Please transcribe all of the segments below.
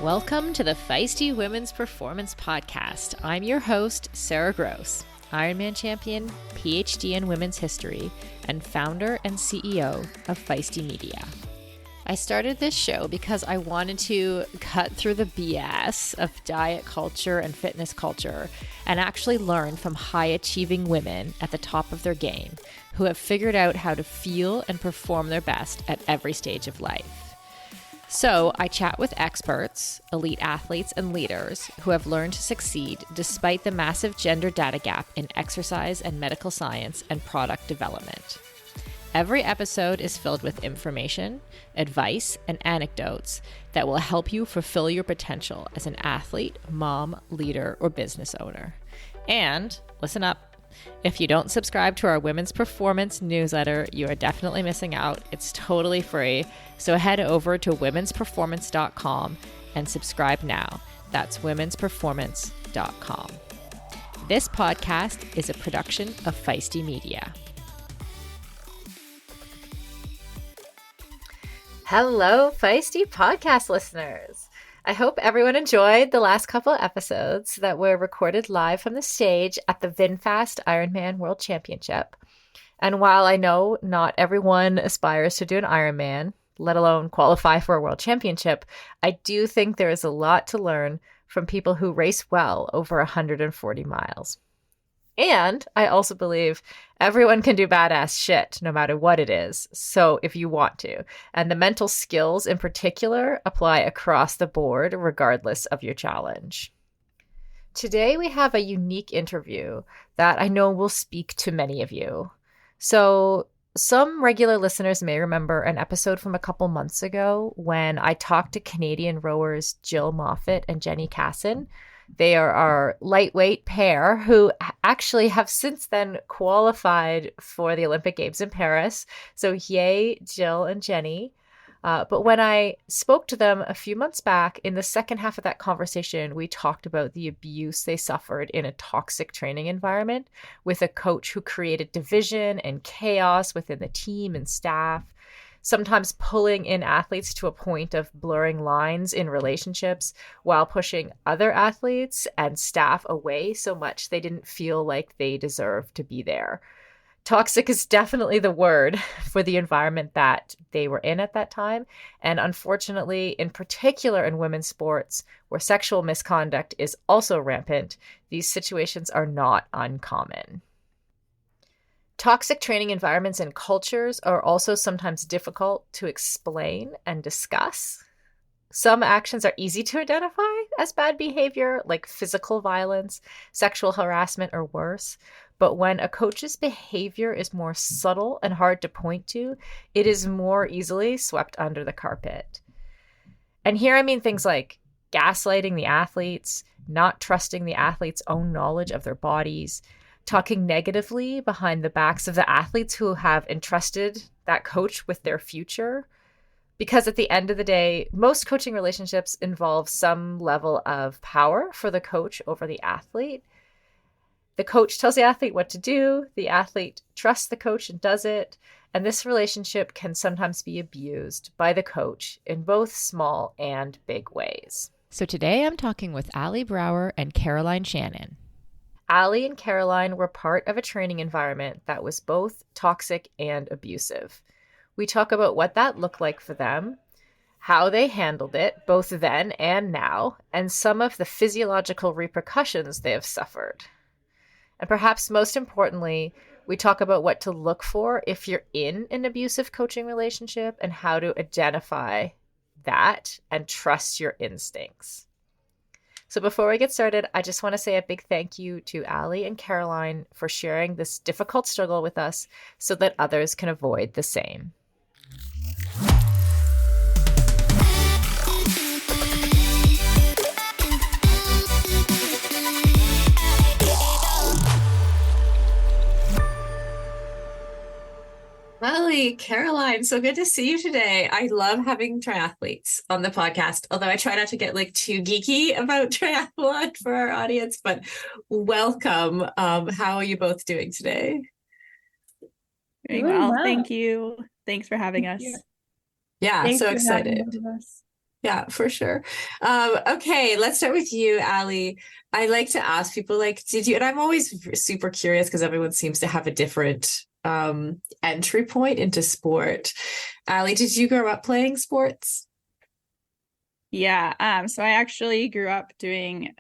Welcome to the Feisty Women's Performance Podcast. I'm your host, Sarah Gross, Ironman champion, PhD in women's history, and founder and CEO of Feisty Media. I started this show because I wanted to cut through the BS of diet culture and fitness culture and actually learn from high-achieving women at the top of their game who have figured out how to feel and perform their best at every stage of life. So I chat with experts, elite athletes, and leaders who have learned to succeed despite the massive gender data gap in exercise and medical science and product development. Every episode is filled with information, advice, and anecdotes that will help you fulfill your potential as an athlete, mom, leader, or business owner. And listen up. If you don't subscribe to our Women's Performance newsletter, you are definitely missing out. It's totally free. So head over to womensperformance.com and subscribe now. That's womensperformance.com. This podcast is a production of Feisty Media. Hello, Feisty podcast listeners. I hope everyone enjoyed the last couple of episodes that were recorded live from the stage at the VinFast Ironman World Championship. And while I know not everyone aspires to do an Ironman, let alone qualify for a World Championship, I do think there is a lot to learn from people who race well over 140 miles. And I also believe everyone can do badass shit no matter what it is. So if you want to, and the mental skills in particular apply across the board regardless of your challenge. Today we have a unique interview that I know will speak to many of you. So some regular listeners may remember an episode from a couple months ago when I talked to Canadian rowers Jill Moffitt and Jenny Casson. They are our lightweight pair who actually have since then qualified for the Olympic Games in Paris. So yay, Jill and Jenny. But when I spoke to them a few months back, in the second half of that conversation, we talked about the abuse they suffered in a toxic training environment with a coach who created division and chaos within the team and staff, sometimes pulling in athletes to a point of blurring lines in relationships while pushing other athletes and staff away so much they didn't feel like they deserved to be there. Toxic is definitely the word for the environment that they were in at that time. And unfortunately, in particular in women's sports, where sexual misconduct is also rampant, these situations are not uncommon. Toxic training environments and cultures are also sometimes difficult to explain and discuss. Some actions are easy to identify as bad behavior, like physical violence, sexual harassment, or worse. But when a coach's behavior is more subtle and hard to point to, it is more easily swept under the carpet. And here I mean things like gaslighting the athletes, not trusting the athletes' own knowledge of their bodies, talking negatively behind the backs of the athletes who have entrusted that coach with their future. Because at the end of the day, most coaching relationships involve some level of power for the coach over the athlete. The coach tells the athlete what to do, the athlete trusts the coach and does it, and this relationship can sometimes be abused by the coach in both small and big ways. So today I'm talking with Ali Brauer and Caroline Shannon. Ali and Caroline were part of a training environment that was both toxic and abusive. We talk about what that looked like for them, how they handled it, both then and now, and some of the physiological repercussions they have suffered. And perhaps most importantly, we talk about what to look for if you're in an abusive coaching relationship and how to identify that and trust your instincts. So before we get started, I just want to say a big thank you to Ali and Caroline for sharing this difficult struggle with us so that others can avoid the same. Ali, Caroline, so good to see you today. I love having triathletes on the podcast, although I try not to get too geeky about triathlon for our audience, but welcome. How are you both doing today? Doing well. Thank you. Thanks for having us. Yeah, Thanks so for excited. having us. Yeah, for sure. Okay, let's start with you, Ali. I like to ask people like, did you, and I'm always super curious because everyone seems to have a different entry point into sport. Ali, did you grow up playing sports? Yeah, so I actually grew up doing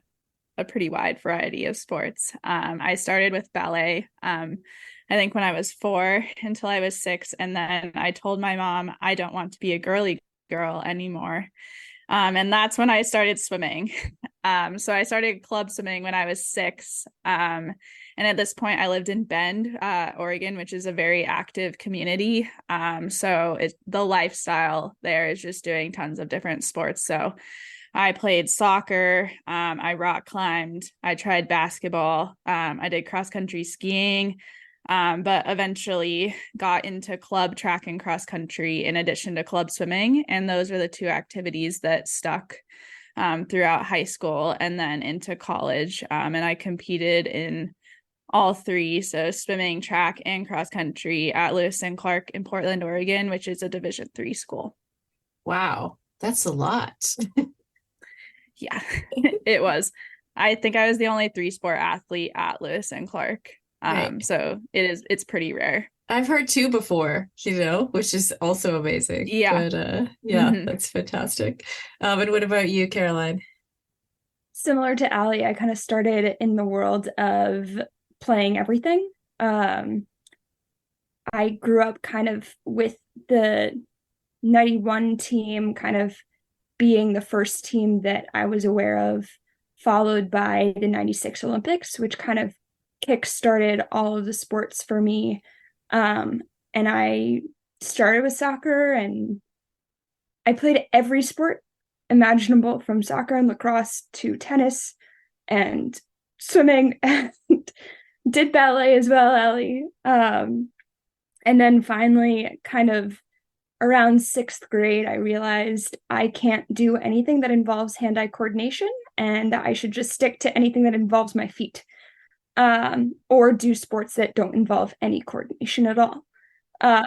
a pretty wide variety of sports. I started with ballet, I think when I was 4 until I was 6, and then I told my mom I don't want to be a girly girl anymore. And that's when I started swimming. So I started club swimming when I was 6. And at this point, I lived in Bend, Oregon, which is a very active community. So the lifestyle there is just doing tons of different sports. So I played soccer, I rock climbed, I tried basketball, I did cross country skiing, but eventually got into club track and cross country in addition to club swimming. And those are the two activities that stuck throughout high school and then into college. And I competed in all three. So swimming, track, and cross country at Lewis and Clark in Portland, Oregon, which is a Division III school. Wow, that's a lot. Yeah, it was. I think I was the only three-sport athlete at Lewis and Clark. Right. So it's pretty rare. I've heard two before, which is also amazing. Yeah. But yeah, Hmm. that's fantastic. And what about you, Caroline? Similar to Ali, I kind of started in the world of playing everything. Um, I grew up kind of with the 91 team kind of being the first team that I was aware of, followed by the 96 Olympics, which kind of kick-started all of the sports for me. And I started with soccer and I played every sport imaginable from soccer and lacrosse to tennis and swimming and did ballet as well, Ellie. And then finally, kind of around sixth grade, I realized I can't do anything that involves hand-eye coordination and I should just stick to anything that involves my feet, or do sports that don't involve any coordination at all. Uh,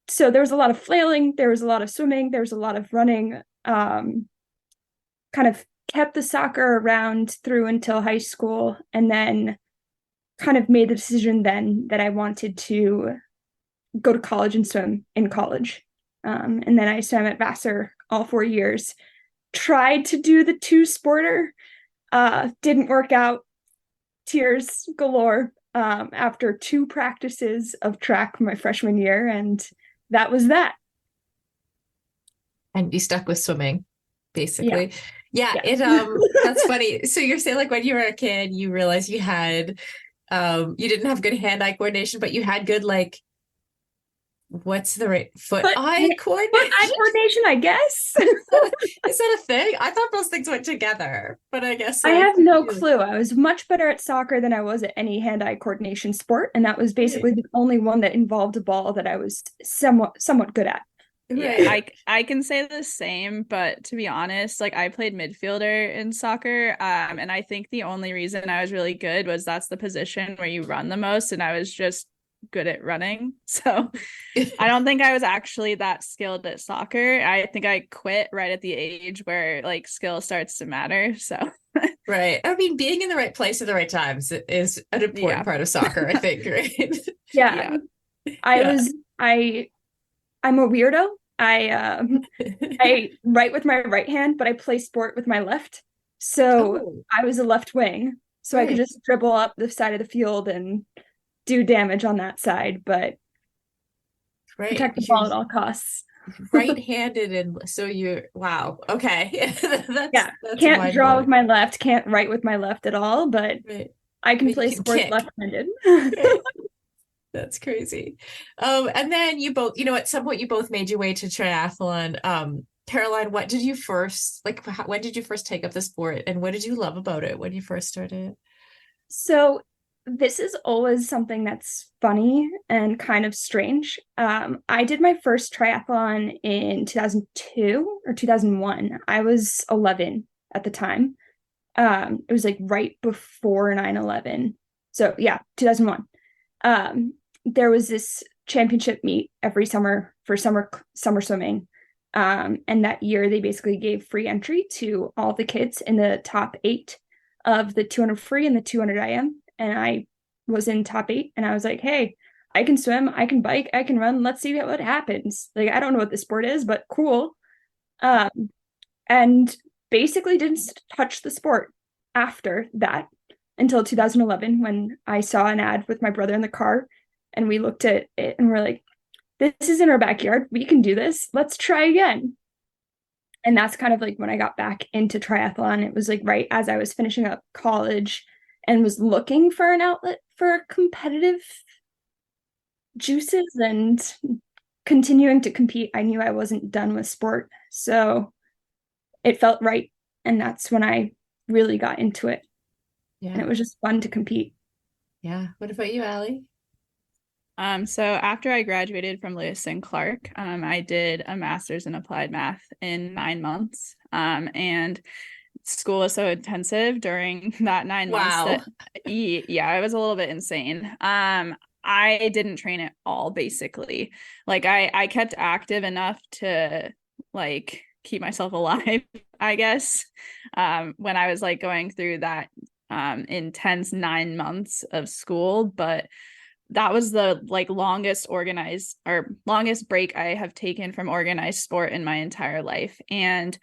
so there was a lot of flailing, there was a lot of swimming, there was a lot of running. Kind of kept the soccer around through until high school, and then kind of made the decision then that I wanted to go to college and swim in college. And then I swam at Vassar all 4 years. Tried to do the two sporter, didn't work out. Tears galore after two practices of track my freshman year, and that was that. And you stuck with swimming, Yeah, basically. Yeah, yeah. it that's funny. So you're saying like when you were a kid, you realized you had you didn't have good hand-eye coordination, but you had good like what's the right But foot-eye eye coordination? coordination, I guess. Is that a thing? I thought those things went together, but I guess I like have no you clue. I was much better at soccer than I was at any hand-eye coordination sport, and that was right, basically the only one that involved a ball that I was somewhat good at. Yeah, right. I can say the same, but to be honest, like I played midfielder in soccer, and I think the only reason I was really good was that's the position where you run the most, and I was just good at running. So I don't think I was actually that skilled at soccer. I think I quit right at the age where like skill starts to matter. So Right. I mean, being in the right place at the right times is an important yeah, part of soccer, I think, right? Yeah, yeah. I Yeah. was I'm a weirdo. I write with my right hand, but I play sport with my left. So Oh, I was a left wing, so I could right. just dribble up the side of the field and do damage on that side, but Right. protect the You're ball at all costs. right-handed and so you're wow. Okay. Yeah, That's can't draw with mind-blowing. my left, can't write with my left at all, but Right. I can But you play can sports kick. left-handed. Right. That's crazy. And then you both, at some point you both made your way to triathlon. Caroline, what did you first like? When did you first take up the sport, and what did you love about it when you first started? So this is always something that's funny and kind of strange. I did my first triathlon in 2002 or 2001. I was 11 at the time. It was like right before 9/11. So yeah, 2001. There was this championship meet every summer for summer swimming. And that year they basically gave free entry to all the kids in the top 8 of the 200 free and the 200 IM. And I was in top 8, and I was like, hey, I can swim, I can bike, I can run. Let's see what happens. Like, I don't know what the sport is, but cool. And basically didn't touch the sport after that until 2011, when I saw an ad with my brother in the car, and we looked at it and we're like, this is in our backyard. We can do this. Let's try again. And that's kind of like when I got back into triathlon. It was like right as I was finishing up college and was looking for an outlet for competitive juices and continuing to compete. I knew I wasn't done with sport, so it felt right. And that's when I really got into it. Yeah. And it was just fun to compete. Yeah. What about you, Ali? So after I graduated from Lewis and Clark, I did a master's in applied math in 9 months. And school was so intensive during that 9 months that, yeah, it was a little bit insane. I didn't train at all, basically. Like I kept active enough to like keep myself alive, I guess, when I was like going through that intense 9 months of school. But that was the like longest break I have taken from organized sport in my entire life. And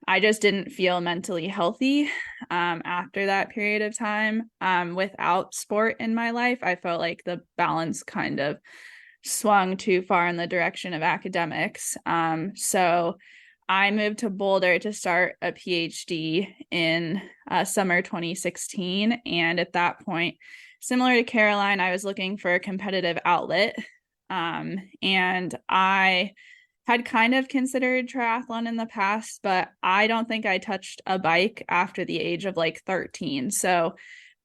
I just didn't feel mentally healthy after that period of time. Without sport in my life, I felt like the balance kind of swung too far in the direction of academics. So I moved to Boulder to start a PhD in summer 2016. And at that point, similar to Caroline, I was looking for a competitive outlet. And I had kind of considered triathlon in the past, but I don't think I touched a bike after the age of like 13. So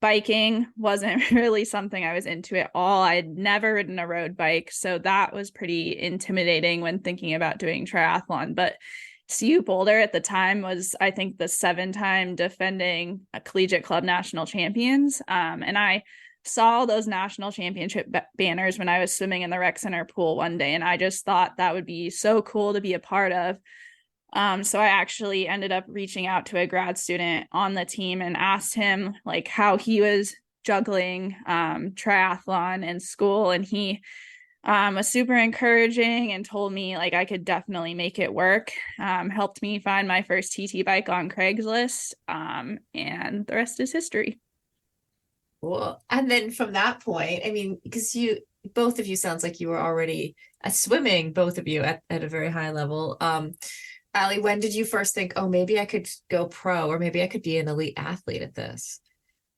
biking wasn't really something I was into at all. I'd never ridden a road bike, so that was pretty intimidating when thinking about doing triathlon. But CU Boulder at the time was, I think, the 7-time defending collegiate club national champions. And I saw those national championship banners when I was swimming in the rec center pool one day, and I just thought that would be so cool to be a part of. So I actually ended up reaching out to a grad student on the team and asked him like how he was juggling triathlon and school, and he was super encouraging and told me like I could definitely make it work. Helped me find my first TT bike on Craigslist, and the rest is history. Cool. And then from that point, I mean, because both of you sounds like you were already swimming, both of you at a very high level. Ali, when did you first think, oh, maybe I could go pro, or maybe I could be an elite athlete at this?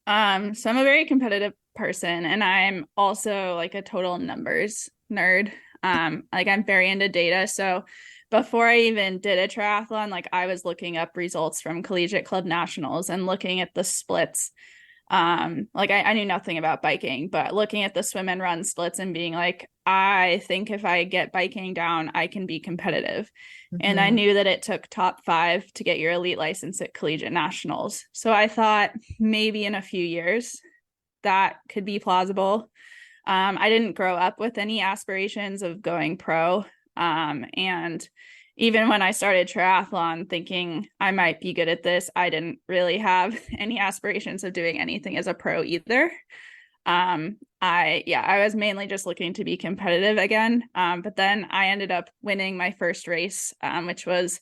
So I'm a very competitive person, and I'm also like a total numbers nerd. Like I'm very into data. So before I even did a triathlon, like I was looking up results from collegiate club nationals and looking at the splits. Like I knew nothing about biking, but looking at the swim and run splits and being like, I think if I get biking down, I can be competitive. Mm-hmm. And I knew that it took top 5 to get your elite license at collegiate nationals. So I thought maybe in a few years that could be plausible. I didn't grow up with any aspirations of going pro. And even when I started triathlon thinking I might be good at this, I didn't really have any aspirations of doing anything as a pro either. I was mainly just looking to be competitive again. But then I ended up winning my first race, which was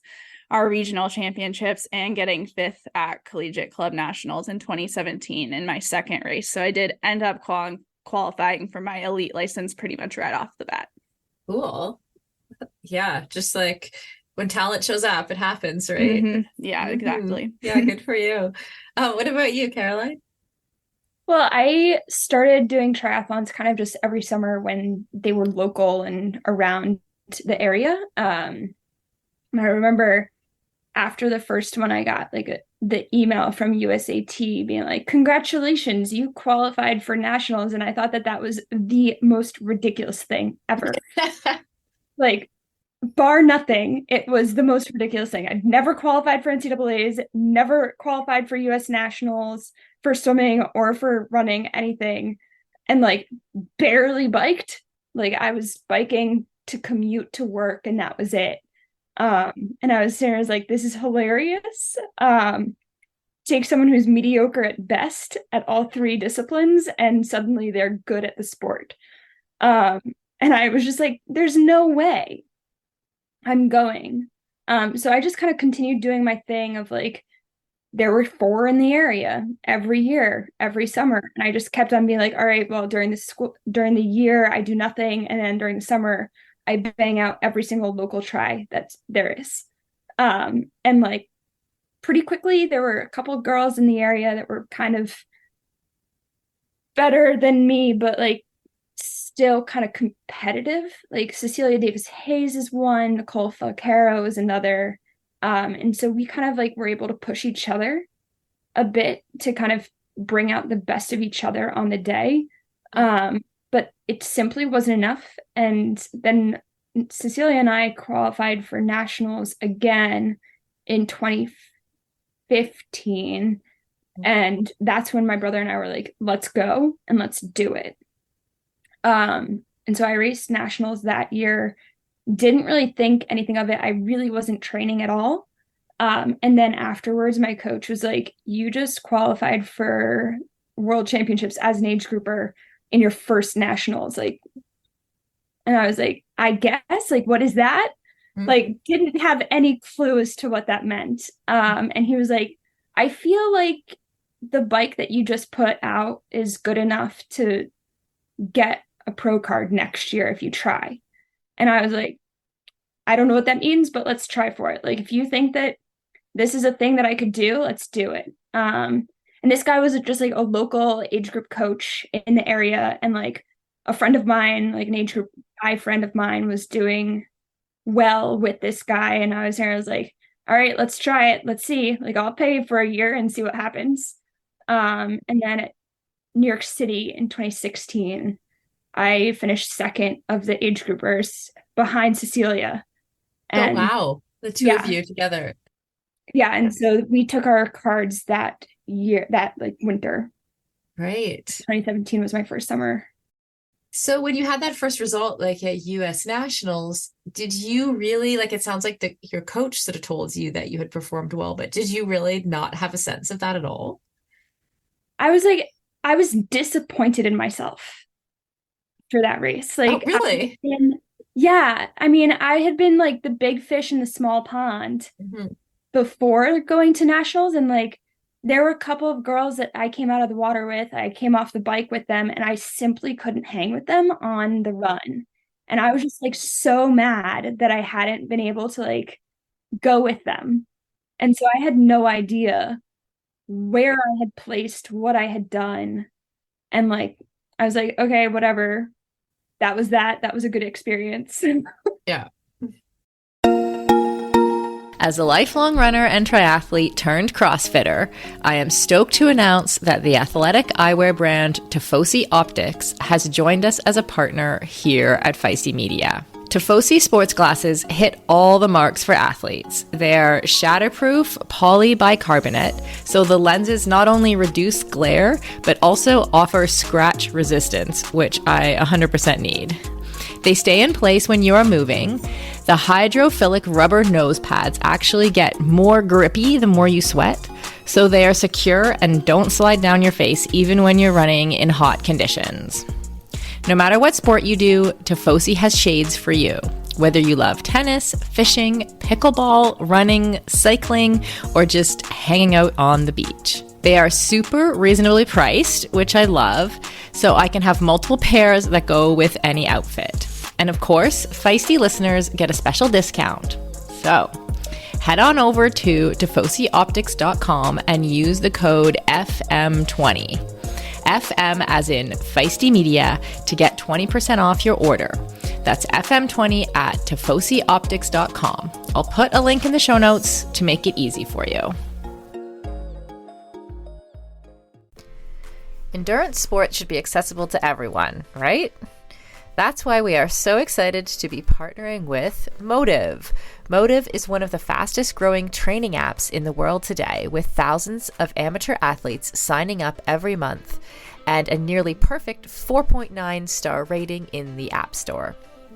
our regional championships, and getting 5th at collegiate club nationals in 2017 in my second race. So I did end up qualifying for my elite license pretty much right off the bat. Cool. Yeah, just like when talent shows up, it happens, right? Mm-hmm. Yeah, exactly. Mm-hmm. Yeah, good for you. What about you, Caroline? Well, I started doing triathlons kind of just every summer when they were local and around the area. I remember after the first one, I got like the email from USAT being like, congratulations, you qualified for nationals. And I thought that was the most ridiculous thing ever. Like, bar nothing, it was the most ridiculous thing. I'd never qualified for NCAAs, never qualified for US nationals, for swimming or for running, anything, and like barely biked. Like I was biking to commute to work, and that was it. And I was saying, I was like, this is hilarious. Take someone who's mediocre at best at all three disciplines, and suddenly they're good at the sport. And I was just like, there's no way I'm going. So I just kind of continued doing my thing of like, there were 4 in the area every year, every summer. And I just kept on being like, all right, well, during the year, I do nothing. And then during the summer, I bang out every single local try that there is. And like pretty quickly, there were a couple of girls in the area that were kind of better than me, but like still kind of competitive. Like Cecilia Davis Hayes is one, Nicole Falcaro is another. And so we kind of like were able to push each other a bit to kind of bring out the best of each other on the day. But it simply wasn't enough. And then Cecilia and I qualified for nationals again in 2015. And that's when my brother and I were like, let's go and let's do it. And so I raced nationals that year. Didn't really think anything of it. I really wasn't training at all. And then afterwards, my coach was like, you just qualified for world championships as an age grouper in your first nationals. Like, and I was like, I guess, like, what is that? Mm-hmm. Like, didn't have any clue as to what that meant. And he was like, I feel like the bike that you just put out is good enough to get a pro card next year if you try. And I was like, I don't know what that means, but let's try for it. Like, if you think that this is a thing that I could do, let's do it. And this guy was just like a local age group coach in the area. And like a friend of mine, like an age group guy friend of mine, was doing well with this guy. And I was like, all right, let's try it. Let's see. Like, I'll pay for a year and see what happens. And then at New York City in 2016, I finished second of the age groupers behind Cecilia. And, oh, wow. The two of you together. Yeah. And so we took our cards that year, that like winter. Right. 2017 was my first summer. So when you had that first result, like at US Nationals, did you really, like, it sounds like your coach sort of told you that you had performed well, but did you really not have a sense of that at all? I was disappointed in myself for that race. Like, oh, really? Yeah. I mean, I had been like the big fish in the small pond before going to nationals. And like, there were a couple of girls that I came out of the water with. I came off the bike with them and I simply couldn't hang with them on the run. And I was just like so mad that I hadn't been able to like go with them. And so I had no idea where I had placed, what I had done. And like, I was like, okay, whatever. That was a good experience. Yeah. As a lifelong runner and triathlete turned CrossFitter, I am stoked to announce that the athletic eyewear brand Tifosi Optics has joined us as a partner here at Feisty Media. Tifosi sports glasses hit all the marks for athletes. They're shatterproof polybicarbonate, so the lenses not only reduce glare, but also offer scratch resistance, which I 100% need. They stay in place when you are moving. The hydrophilic rubber nose pads actually get more grippy the more you sweat, so they are secure and don't slide down your face even when you're running in hot conditions. No matter what sport you do, Tifosi has shades for you. Whether you love tennis, fishing, pickleball, running, cycling, or just hanging out on the beach. They are super reasonably priced, which I love, so I can have multiple pairs that go with any outfit. And of course, Feisty listeners get a special discount. So head on over to tifosioptics.com and use the code FM20. FM as in Feisty Media to get 20% off your order. That's FM20 at tifosioptics.com. I'll put a link in the show notes to make it easy for you. Endurance sports should be accessible to everyone, right? That's why we are so excited to be partnering with Motive. Motive is one of the fastest growing training apps in the world today, with thousands of amateur athletes signing up every month and a nearly perfect 4.9 star rating in the App Store.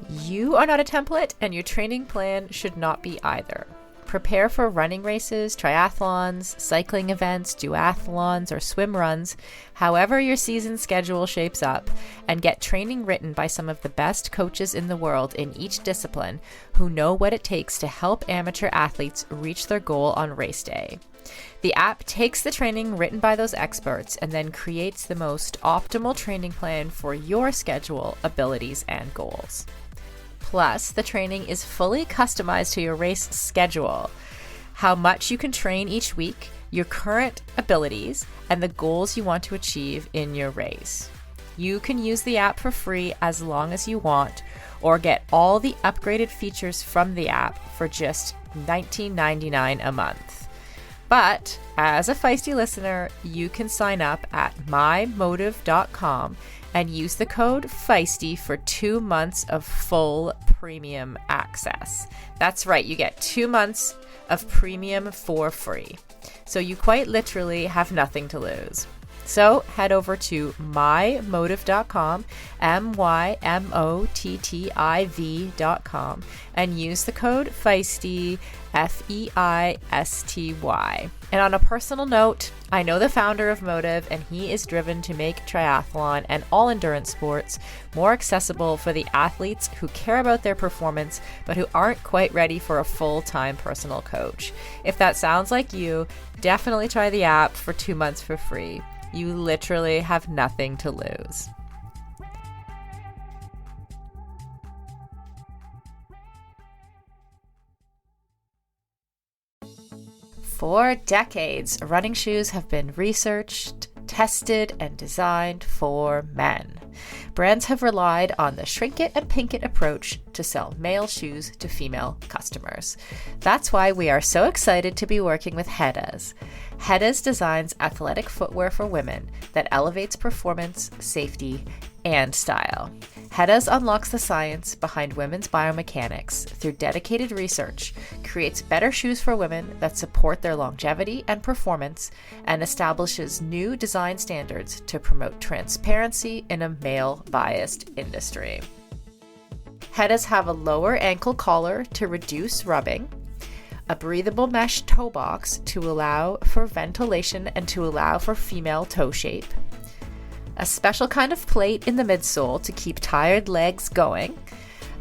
You are not a template, and your training plan should not be either. Prepare for running races, triathlons, cycling events, duathlons, or swim runs, however your season schedule shapes up, and get training written by some of the best coaches in the world in each discipline who know what it takes to help amateur athletes reach their goal on race day. The app takes the training written by those experts and then creates the most optimal training plan for your schedule, abilities, and goals. Plus, the training is fully customized to your race schedule, how much you can train each week, your current abilities, and the goals you want to achieve in your race. You can use the app for free as long as you want, or get all the upgraded features from the app for just $19.99 a month. But as a Feisty listener, you can sign up at mymotive.com and use the code Feisty for 2 months of full premium access. That's right, you get 2 months of premium for free. So you quite literally have nothing to lose. So head over to mymotive.com, mymotiv.com, and use the code Feisty, Feisty. And on a personal note, I know the founder of Motive, and he is driven to make triathlon and all endurance sports more accessible for the athletes who care about their performance, but who aren't quite ready for a full-time personal coach. If that sounds like you, definitely try the app for 2 months for free. You literally have nothing to lose. For decades, running shoes have been researched, tested, and designed for men. Brands have relied on the shrink it and pink it approach to sell male shoes to female customers. That's why we are so excited to be working with Hedas. Hedas designs athletic footwear for women that elevates performance, safety, and style. Hedas unlocks the science behind women's biomechanics through dedicated research, creates better shoes for women that support their longevity and performance, and establishes new design standards to promote transparency in a male-biased industry. Hedas have a lower ankle collar to reduce rubbing, a breathable mesh toe box to allow for ventilation and to allow for female toe shape, a special kind of plate in the midsole to keep tired legs going,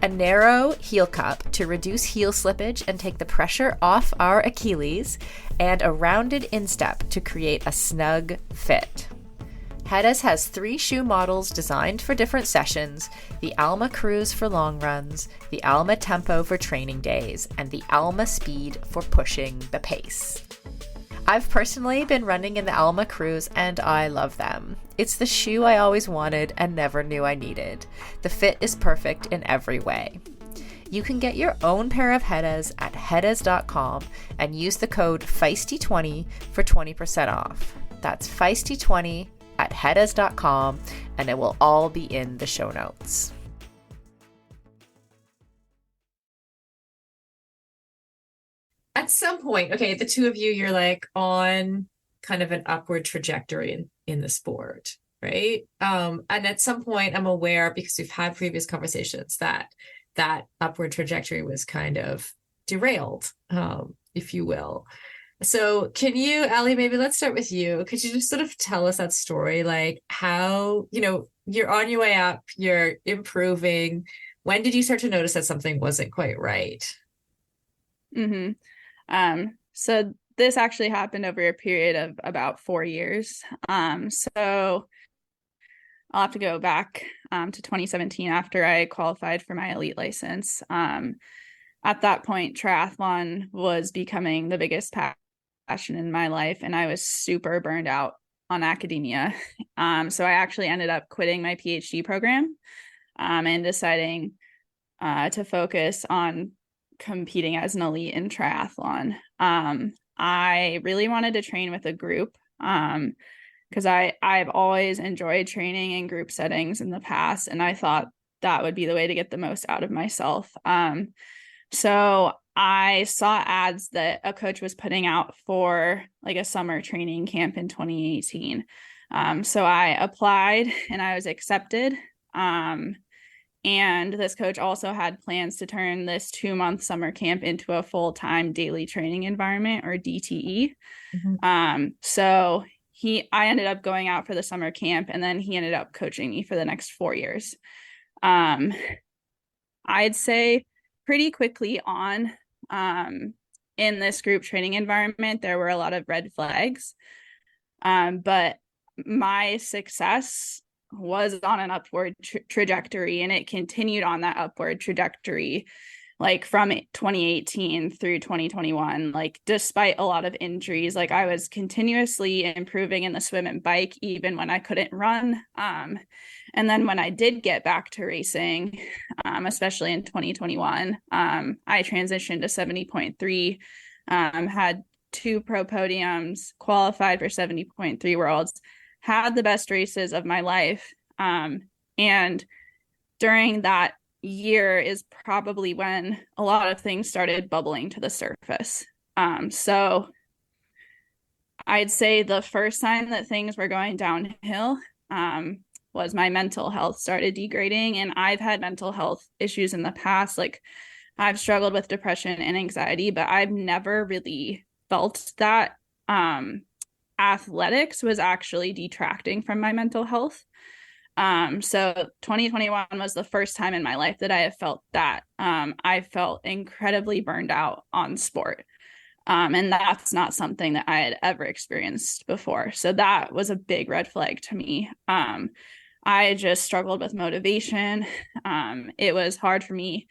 a narrow heel cup to reduce heel slippage and take the pressure off our Achilles, and a rounded instep to create a snug fit. Hedas has 3 shoe models designed for different sessions: the Alma Cruise for long runs, the Alma Tempo for training days, and the Alma Speed for pushing the pace. I've personally been running in the Alma Cruise and I love them. It's the shoe I always wanted and never knew I needed. The fit is perfect in every way. You can get your own pair of Hedas at hedas.com and use the code Feisty20 for 20% off. That's Feisty20 at hedas.com, and it will all be in the show notes. At some point, okay, the two of you, you're like on kind of an upward trajectory in the sport, right? And at some point, I'm aware, because we've had previous conversations, that that upward trajectory was kind of derailed, if you will. So can you, Ali, maybe let's start with you. Could you just sort of tell us that story, like how, you're on your way up, you're improving. When did you start to notice that something wasn't quite right? Mm-hmm. So this actually happened over a period of about 4 years. So I'll have to go back to 2017 after I qualified for my elite license. At that point, triathlon was becoming the biggest passion in my life, and I was super burned out on academia. So I actually ended up quitting my PhD program and deciding to focus on competing as an elite in triathlon. I really wanted to train with a group because I've always enjoyed training in group settings in the past, and I thought that would be the way to get the most out of myself. So I saw ads that a coach was putting out for like a summer training camp in 2018. So I applied and I was accepted. And this coach also had plans to turn this 2-month summer camp into a full-time daily training environment, or DTE. So I ended up going out for the summer camp, and then he ended up coaching me for the next 4 years. I'd say pretty quickly on, in this group training environment, there were a lot of red flags. But my success was on an upward trajectory, and it continued on that upward trajectory, like from 2018 through 2021. Like, despite a lot of injuries, like I was continuously improving in the swim and bike, even when I couldn't run. And then when I did get back to racing, especially in 2021, I transitioned to 70.3, had 2 pro podiums, qualified for 70.3 worlds, had the best races of my life. And during that year is probably when a lot of things started bubbling to the surface. So I'd say the first sign that things were going downhill was my mental health started degrading. And I've had mental health issues in the past. Like, I've struggled with depression and anxiety, but I've never really felt that athletics was actually detracting from my mental health. So 2021 was the first time in my life that I have felt that. I felt incredibly burned out on sport. And that's not something that I had ever experienced before. So that was a big red flag to me. I just struggled with motivation. It was hard for me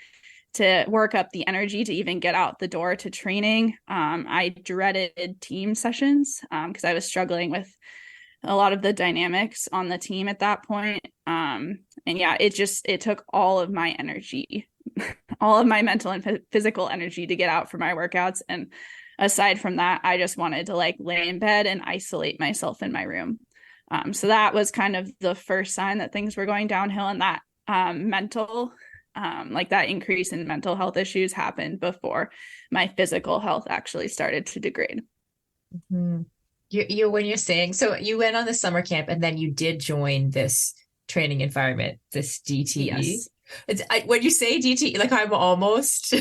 to work up the energy to even get out the door to training. I dreaded team sessions because I was struggling with a lot of the dynamics on the team at that point. And yeah, it took all of my energy, all of my mental and physical energy to get out for my workouts. And aside from that, I just wanted to like lay in bed and isolate myself in my room. So that was kind of the first sign that things were going downhill, and that like that increase in mental health issues happened before my physical health actually started to degrade. When you're saying, so you went on the summer camp and then you did join this training environment, this DTE. Yes. When you say DTE, like I almost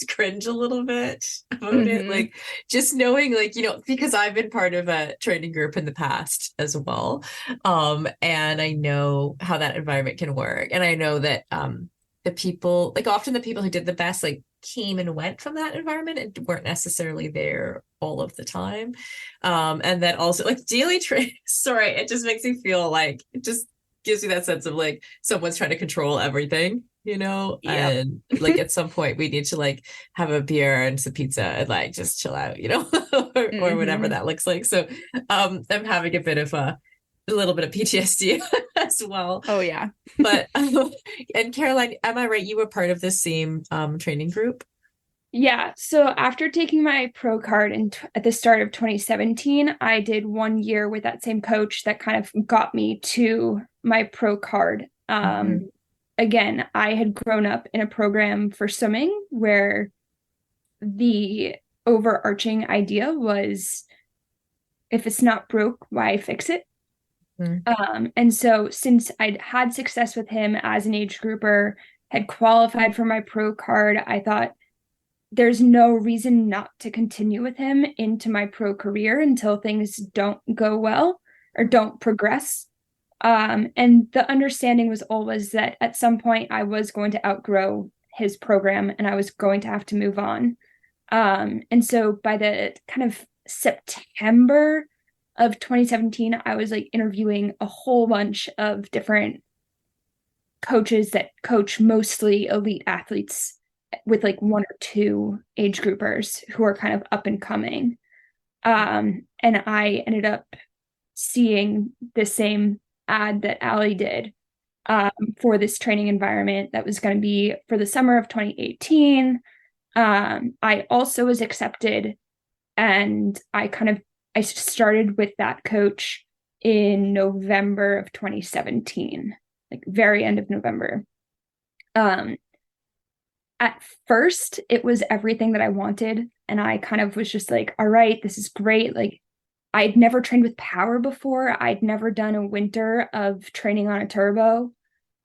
cringe a little bit about it. Like, just knowing, like, because I've been part of a training group in the past as well. And I know how that environment can work. And I know that the people, like often the people who did the best, like came and went from that environment and weren't necessarily there all of the time. And then also like daily training, sorry, it just makes me feel like, it just gives me that sense of like someone's trying to control everything, Yep. and like at some point we need to like have a beer and some pizza and like just chill out, or whatever that looks like. So I'm having a little bit of PTSD as well. Oh yeah. But and Caroline, am I right? You were part of the same training group? Yeah. So after taking my pro card at the start of 2017, I did 1 year with that same coach that kind of got me to my pro card. Again, I had grown up in a program for swimming where the overarching idea was, if it's not broke, why fix it? And so since I'd had success with him as an age grouper, had qualified for my pro card, I thought there's no reason not to continue with him into my pro career until things don't go well or don't progress. And the understanding was always that at some point I was going to outgrow his program and I was going to have to move on. And so by the kind of September of 2017, I was like interviewing a whole bunch of different coaches that coach mostly elite athletes with like 1 or 2 age groupers who are kind of up and coming. And I ended up seeing the same ad that Ali did for this training environment that was going to be for the summer of 2018. I also was accepted, and I started with that coach in November of 2017, like very end of November. At first, it was everything that I wanted, and I kind of was just like, all right, this is great. Like, I'd never trained with power before. I'd never done a winter of training on a turbo.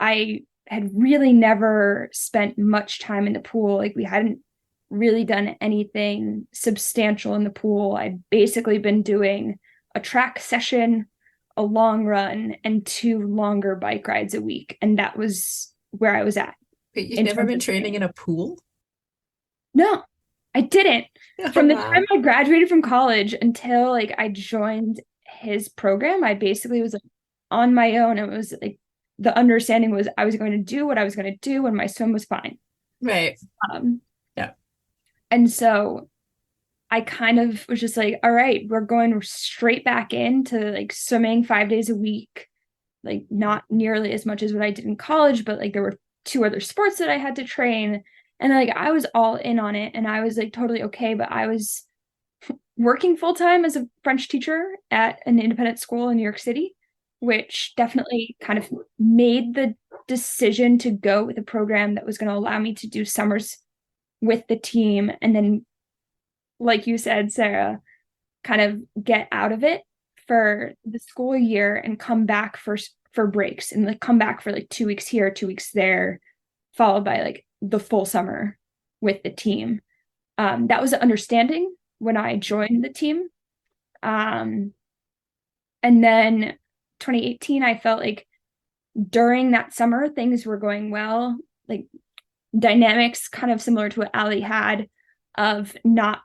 I had really never spent much time in the pool. Like we hadn't really done anything substantial in the pool. I'd basically been doing a track session, a long run, and 2 longer bike rides a week. And that was where I was at. But you've never been training in a pool? No, I didn't. Oh, From the wow. time I graduated from college until like I joined his program, I basically was like on my own. It was like the understanding was I was going to do what I was going to do and my swim was fine. Right. Yeah. And so I kind of was just like, all right, we're going straight back into like swimming 5 days a week, like not nearly as much as what I did in college, but like there were 2 other sports that I had to train. And like I was all in on it and I was like totally okay, but I was working full time as a French teacher at an independent school in New York City, which definitely kind of made the decision to go with a program that was going to allow me to do summers with the team. And then, like you said, Sarah, kind of get out of it for the school year and come back for breaks and like come back for like 2 weeks here, 2 weeks there, followed by like the full summer with the team. That was an understanding when I joined the team. And then 2018, I felt like during that summer, things were going well, like dynamics kind of similar to what Ali had of not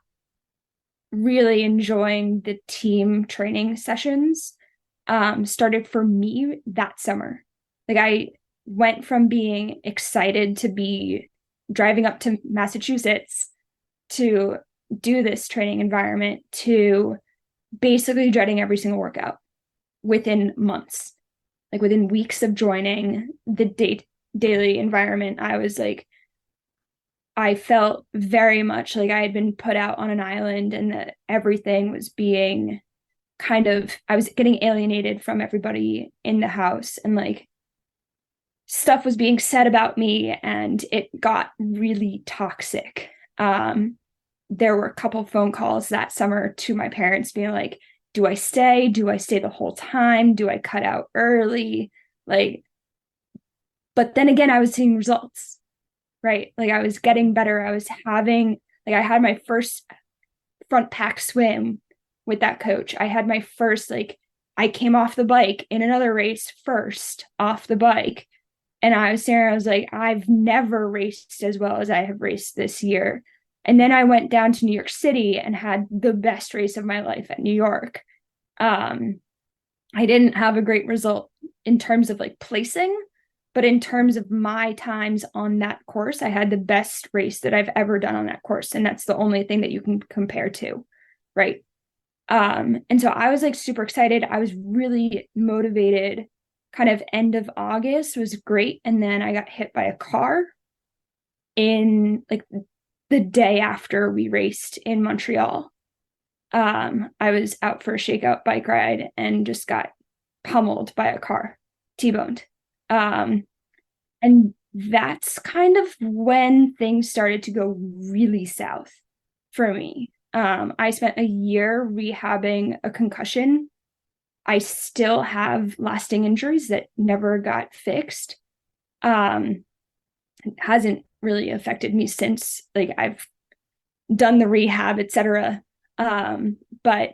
really enjoying the team training sessions started for me that summer. Like I went from being excited to be driving up to Massachusetts to do this training environment to basically dreading every single workout within months. Like within weeks of joining the daily environment, I was like, I felt very much like I had been put out on an island and that everything was being kind of, I was getting alienated from everybody in the house and like stuff was being said about me and it got really toxic. There were a couple phone calls that summer to my parents being like, do I stay? Do I stay the whole time? Do I cut out early? Like, but then again, I was seeing results, right? Like I was getting better. I was having, like I had my first front pack swim with that coach. I had my first, like, I came off the bike in another race first off the bike. And I was like, I've never raced as well as I have raced this year. And then I went down to New York City and had the best race of my life at New York. I didn't have a great result in terms of like placing, but in terms of my times on that course, I had the best race that I've ever done on that course. And that's the only thing that you can compare to, right? And so I was like super excited. I was really motivated. Kind of end of August was great. And then I got hit by a car in like the day after we raced in Montreal. I was out for a shakeout bike ride and just got pummeled by a car, T-boned. And that's kind of when things started to go really south for me. I spent a year rehabbing a concussion. I still have lasting injuries that never got fixed. It hasn't really affected me since, like I've done the rehab, etc. But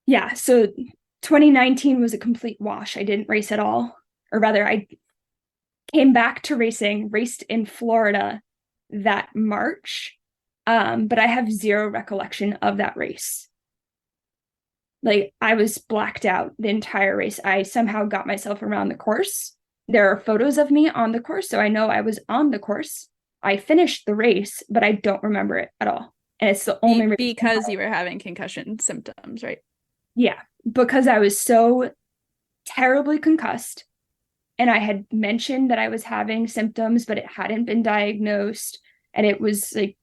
yeah, so 2019 was a complete wash. I didn't race at all, or rather, I came back to racing, raced in Florida that March, but I have zero recollection of that race. Like I was blacked out the entire race. I somehow got myself around the course. There are photos of me on the course, so I know I was on the course. I finished the race, but I don't remember it at all. And it's the only race because you were having concussion symptoms, right? Yeah, because I was so terribly concussed. And I had mentioned that I was having symptoms, but it hadn't been diagnosed. And it was like,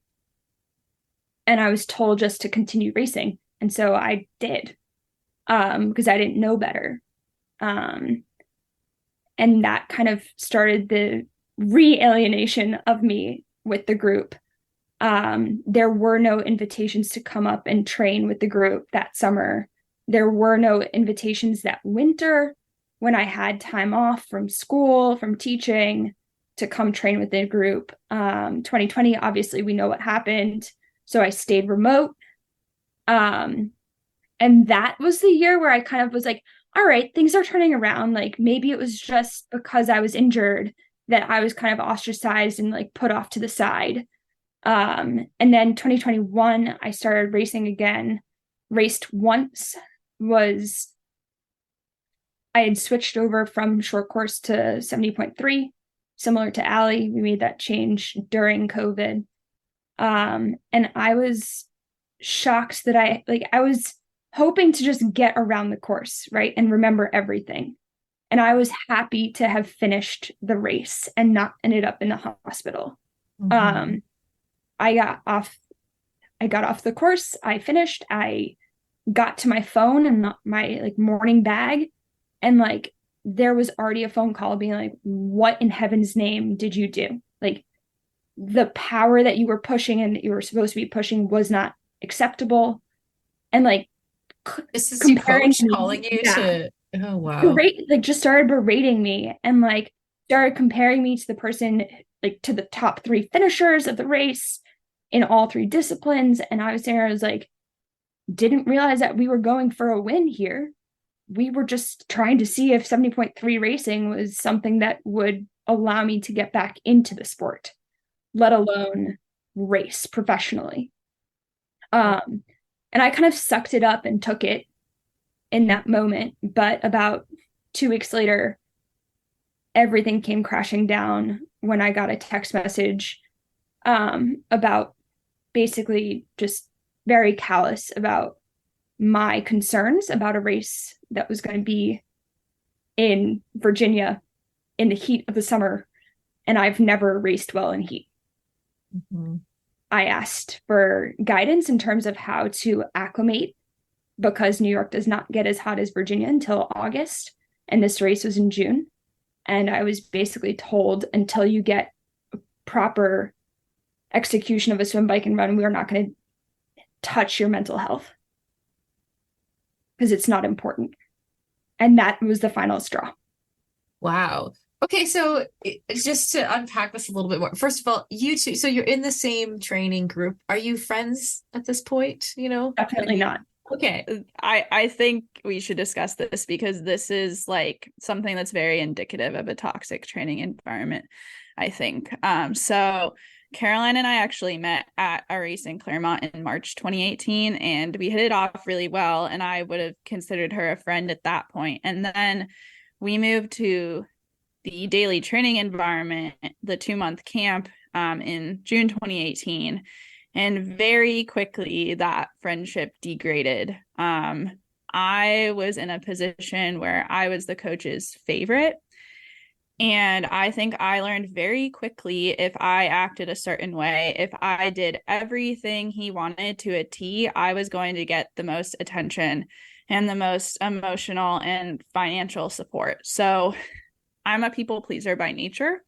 and I was told just to continue racing. And so I did, because I didn't know better. And that kind of started the re-alienation of me with the group. There were no invitations to come up and train with the group that summer. There were no invitations that winter, when I had time off from school, from teaching, to come train with the group. 2020, obviously, we know what happened. So I stayed remote. And that was the year where I kind of was like, all right, things are turning around. Like maybe it was just because I was injured that I was kind of ostracized and like put off to the side. And then 2021, I started racing again, raced once, I had switched over from short course to 70.3, similar to Ali. We made that change during COVID. And I was shocked that I was hoping to just get around the course, right? And remember everything. And I was happy to have finished the race and not ended up in the hospital. Mm-hmm. I got off the course. I finished. I got to my phone and my like morning bag, and like there was already a phone call being like, what in heaven's name did you do? Like the power that you were pushing and that you were supposed to be pushing was not acceptable. And like This is your comparing coach me, calling you yeah, to, oh, wow. like just started berating me and like started comparing me to the person, like to the top 3 finishers of the race in all 3 disciplines. And I was there, I was like, didn't realize that we were going for a win here. We were just trying to see if 70.3 racing was something that would allow me to get back into the sport, let alone race professionally. And I kind of sucked it up and took it in that moment. But about 2 weeks later, everything came crashing down when I got a text message about basically just very callous about my concerns about a race that was going to be in Virginia in the heat of the summer. And I've never raced well in heat. Mm-hmm. I asked for guidance in terms of how to acclimate because New York does not get as hot as Virginia until August. And this race was in June. And I was basically told until you get proper execution of a swim, bike, and run, we are not going to touch your mental health because it's not important. And that was the final straw. Wow. Okay, so just to unpack this a little bit more. First of all, you two, so you're in the same training group. Are you friends at this point? You know? Definitely not. Okay. I think we should discuss this because this is like something that's very indicative of a toxic training environment, I think. So Caroline and I actually met at a race in Claremont in March 2018, and we hit it off really well. And I would have considered her a friend at that point. And then we moved to the daily training environment, the 2-month camp in June 2018. And very quickly that friendship degraded. I was in a position where I was the coach's favorite. And I think I learned very quickly if I acted a certain way, if I did everything he wanted to a T, I was going to get the most attention and the most emotional and financial support. So I'm a people pleaser by nature.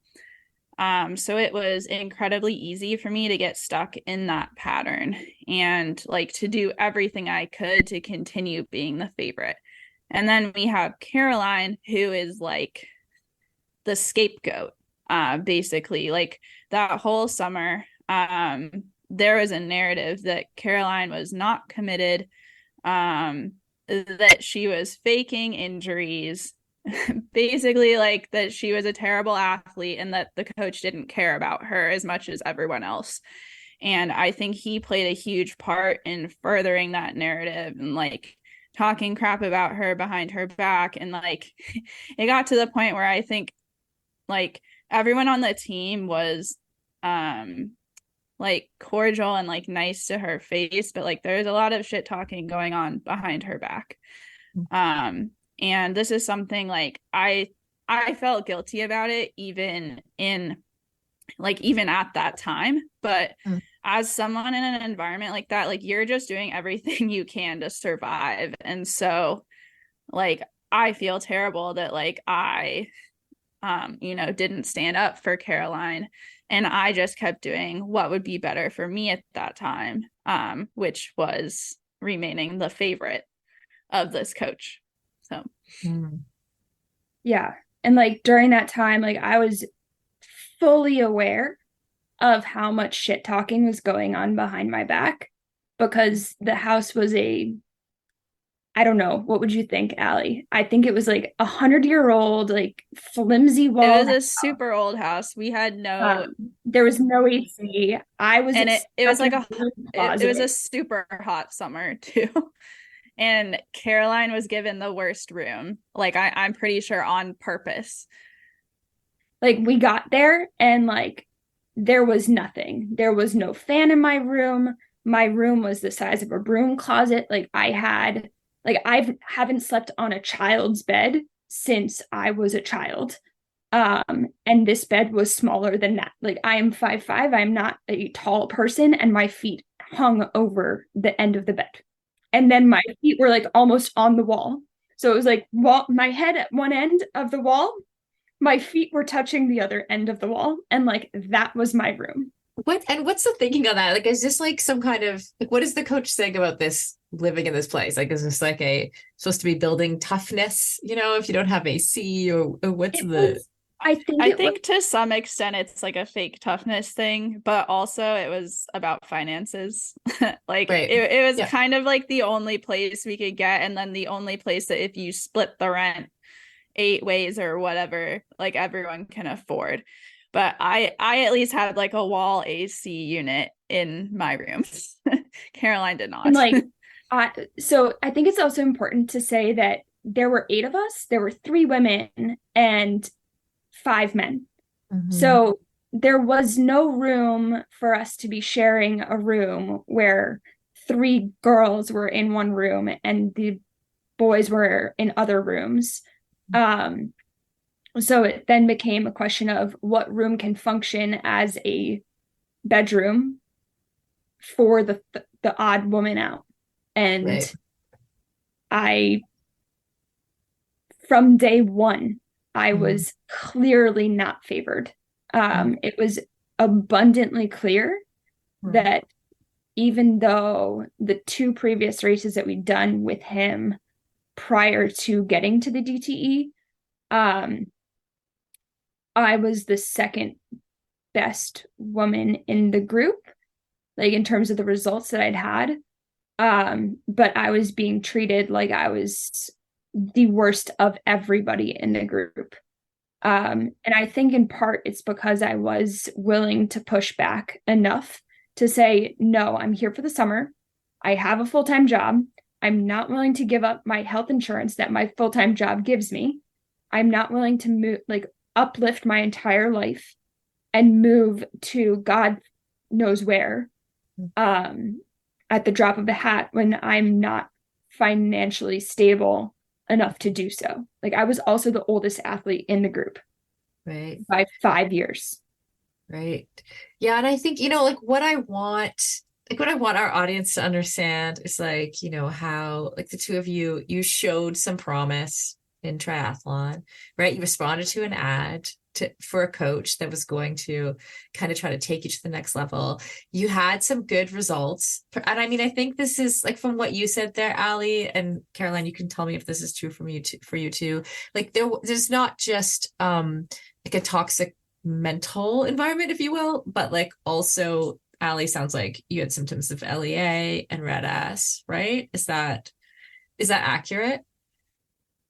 So it was incredibly easy for me to get stuck in that pattern and like to do everything I could to continue being the favorite. And then we have Caroline, who is like the scapegoat, basically. Like that whole summer, there was a narrative that Caroline was not committed, that she was faking injuries, basically like that she was a terrible athlete and that the coach didn't care about her as much as everyone else. And I think he played a huge part in furthering that narrative and like talking crap about her behind her back. And like it got to the point where I think like everyone on the team was like cordial and like nice to her face, but like there's a lot of shit talking going on behind her back. And this is something like I felt guilty about it even at that time. But as someone in an environment like that, like you're just doing everything you can to survive. And so like I feel terrible that like I didn't stand up for Caroline, and I just kept doing what would be better for me at that time, which was remaining the favorite of this coach. So Yeah. And like during that time, like I was fully aware of how much shit talking was going on behind my back because the house was I don't know, what would you think, Allie? I think it was like 100-year-old, like flimsy It wall. was a super old house. We had no, There was no AC. I was and it was stuck like in a it was a closet. super hot summer too. And Caroline was given the worst room. Like I'm pretty sure on purpose. Like we got there and like there was nothing. There was no fan in my room. My room was the size of a broom closet. I haven't slept on a child's bed since I was a child. And this bed was smaller than that. Like I am 5'5". I'm not a tall person, and my feet hung over the end of the bed. And then my feet were like almost on the wall. So it was like my head at one end of the wall, my feet were touching the other end of the wall, and like that was my room. What's the thinking on that? Like, is this like some kind of like what is the coach saying about this living in this place? Like, is this like a supposed to be building toughness, if you don't have AC or what's It the was, I think I it was, think to some extent it's like a fake toughness thing, but also it was about finances. Like right? it was Yeah. kind of like the only place we could get, and then the only place that if you split the rent 8 ways or whatever, like everyone can afford. But I at least had like a wall AC unit in my room. Caroline did and not. like, so I think it's also important to say that there were 8 of us. There were 3 women and 5 men. Mhm. So there was no room for us to be sharing a room where 3 girls were in one room and the boys were in other rooms. So it then became a question of what room can function as a bedroom for the odd woman out. And Right. I, from day one, I Mhm. was clearly not favored. It was abundantly clear that even though the 2 previous races that we'd done with him prior to getting to the DTE, I was the second best woman in the group, like in terms of the results that I'd had. But I was being treated like I was the worst of everybody in the group. And I think in part it's because I was willing to push back enough to say, no, I'm here for the summer. I have a full-time job. I'm not willing to give up my health insurance that my full-time job gives me. I'm not willing to move, like uplift my entire life and move to God knows where at the drop of a hat when I'm not financially stable enough to do so. Like I was also the oldest athlete in the group Right. by 5 years. Right. Yeah, and I think, what I want our audience to understand is like, how like the two of you showed some promise in triathlon, right? You responded to an ad for a coach that was going to kind of try to take you to the next level. You had some good results. And I mean, I think this is like from what you said there, Ali and Caroline, you can tell me if this is true for you too. Like there's not just like a toxic mental environment, if you will, but like also Ali sounds like you had symptoms of LEA and red ass, right? Is that accurate?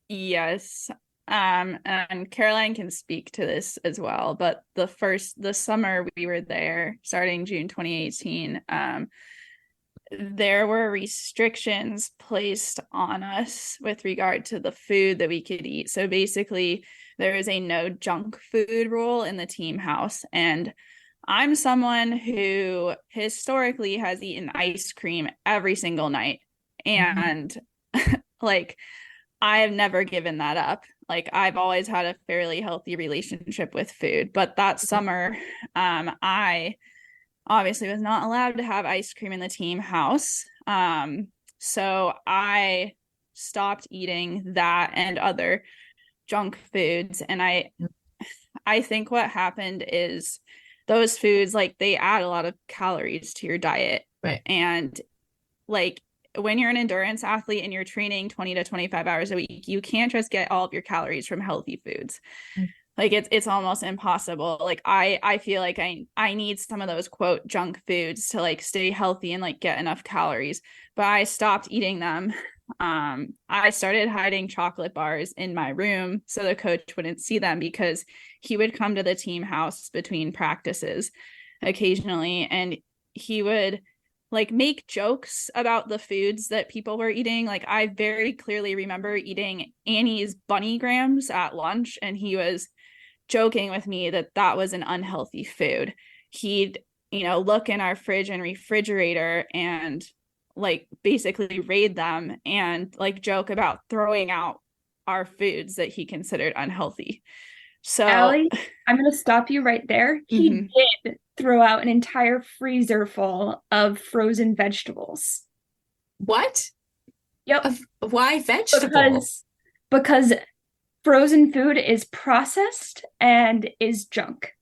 Yes. And Caroline can speak to this as well, but the summer we were there, starting June 2018, there were restrictions placed on us with regard to the food that we could eat. So basically, there is a no junk food rule in the team house. And I'm someone who historically has eaten ice cream every single night. And like, I have never given that up. Like, I've always had a fairly healthy relationship with food. But that summer, I obviously was not allowed to have ice cream in the team house. So I stopped eating that and other junk foods. And I think what happened is those foods, like, they add a lot of calories to your diet. Right. And like when you're an endurance athlete and you're training 20 to 25 hours a week, you can't just get all of your calories from healthy foods. Like it's almost impossible. Like I feel like I need some of those quote junk foods to like stay healthy and like get enough calories, but I stopped eating them. I started hiding chocolate bars in my room so the coach wouldn't see them, because he would come to the team house between practices occasionally, and he would like make jokes about the foods that people were eating. Like I very clearly remember eating Annie's bunny grams at lunch, and he was joking with me that that was an unhealthy food. He'd, look in our fridge and refrigerator and like basically raid them and like joke about throwing out our foods that he considered unhealthy. So Ali, I'm going to stop you right there. He did throw out an entire freezer full of frozen vegetables. What? Yep. Why vegetables? Because frozen food is processed and is junk.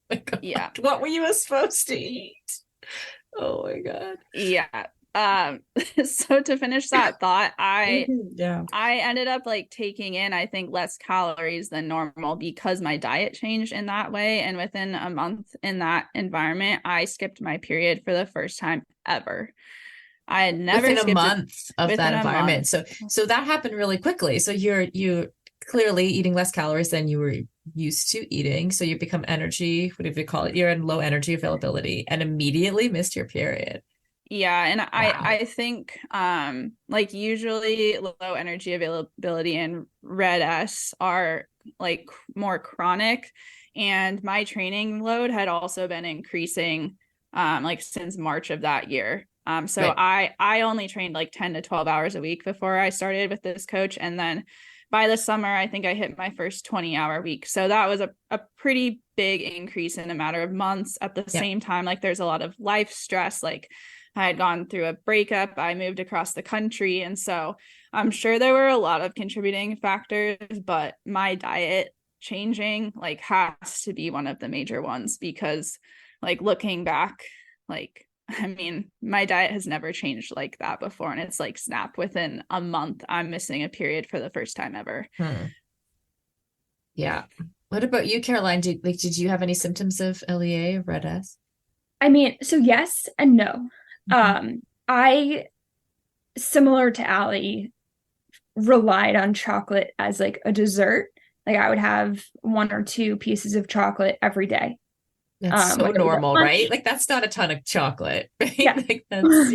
Oh my God. Yeah. What were you supposed to eat? Oh my God. Yeah. So to finish that thought, I ended up like taking in, I think, less calories than normal because my diet changed in that way. And within a month in that environment, I skipped my period for the first time ever. I had never within skipped a month of that environment. Month. So that happened really quickly. So you're clearly eating less calories than you were used to eating. So you become energy, whatever you call it, you're in low energy availability and immediately missed your period. Yeah. And wow. I think like usually low energy availability and red S are like more chronic. And my training load had also been increasing like since March of that year. So right. I only trained like 10 to 12 hours a week before I started with this coach. And then by the summer, I think I hit my first 20-hour week. So that was a pretty big increase in a matter of months. At the same time, like there's a lot of life stress. Like I had gone through a breakup, I moved across the country. And so I'm sure there were a lot of contributing factors, but my diet changing like has to be one of the major ones, because like looking back, like, I mean, my diet has never changed like that before. And it's like snap, within a month, I'm missing a period for the first time ever. Yeah. What about you, Caroline? Did you have any symptoms of LEA or red S? I mean, so yes and no. I, similar to Ali, relied on chocolate as like a dessert. Like I would have 1 or 2 pieces of chocolate every day. That's so normal, right? Like that's not a ton of chocolate, right? Yeah. Like that's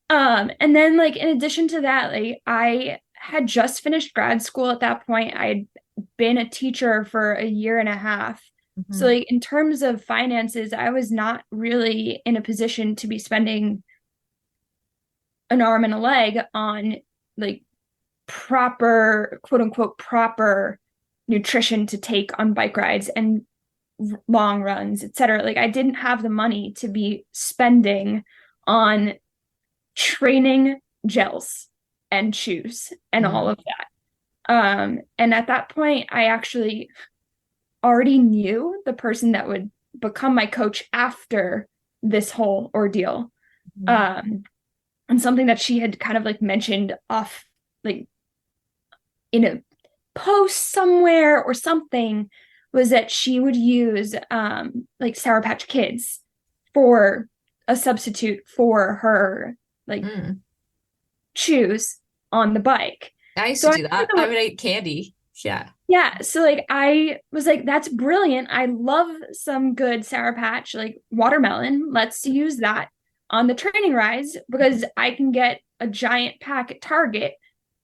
And then like in addition to that, like I had just finished grad school at that point. I had been a teacher for a year and a half. So like in terms of finances, I was not really in a position to be spending an arm and a leg on like proper, quote unquote, proper nutrition to take on bike rides and long runs, etc. Like I didn't have the money to be spending on training gels and shoes and all of that. And at that point, I actually already knew the person that would become my coach after this whole ordeal. And something that she had kind of like mentioned off, like in a post somewhere or something, was that she would use like Sour Patch Kids for a substitute for her like shoes on the bike. I used to do that. I would eat candy. Yeah. So like I was like, that's brilliant. I love some good Sour Patch, like watermelon. Let's use that on the training rides because I can get a giant pack at Target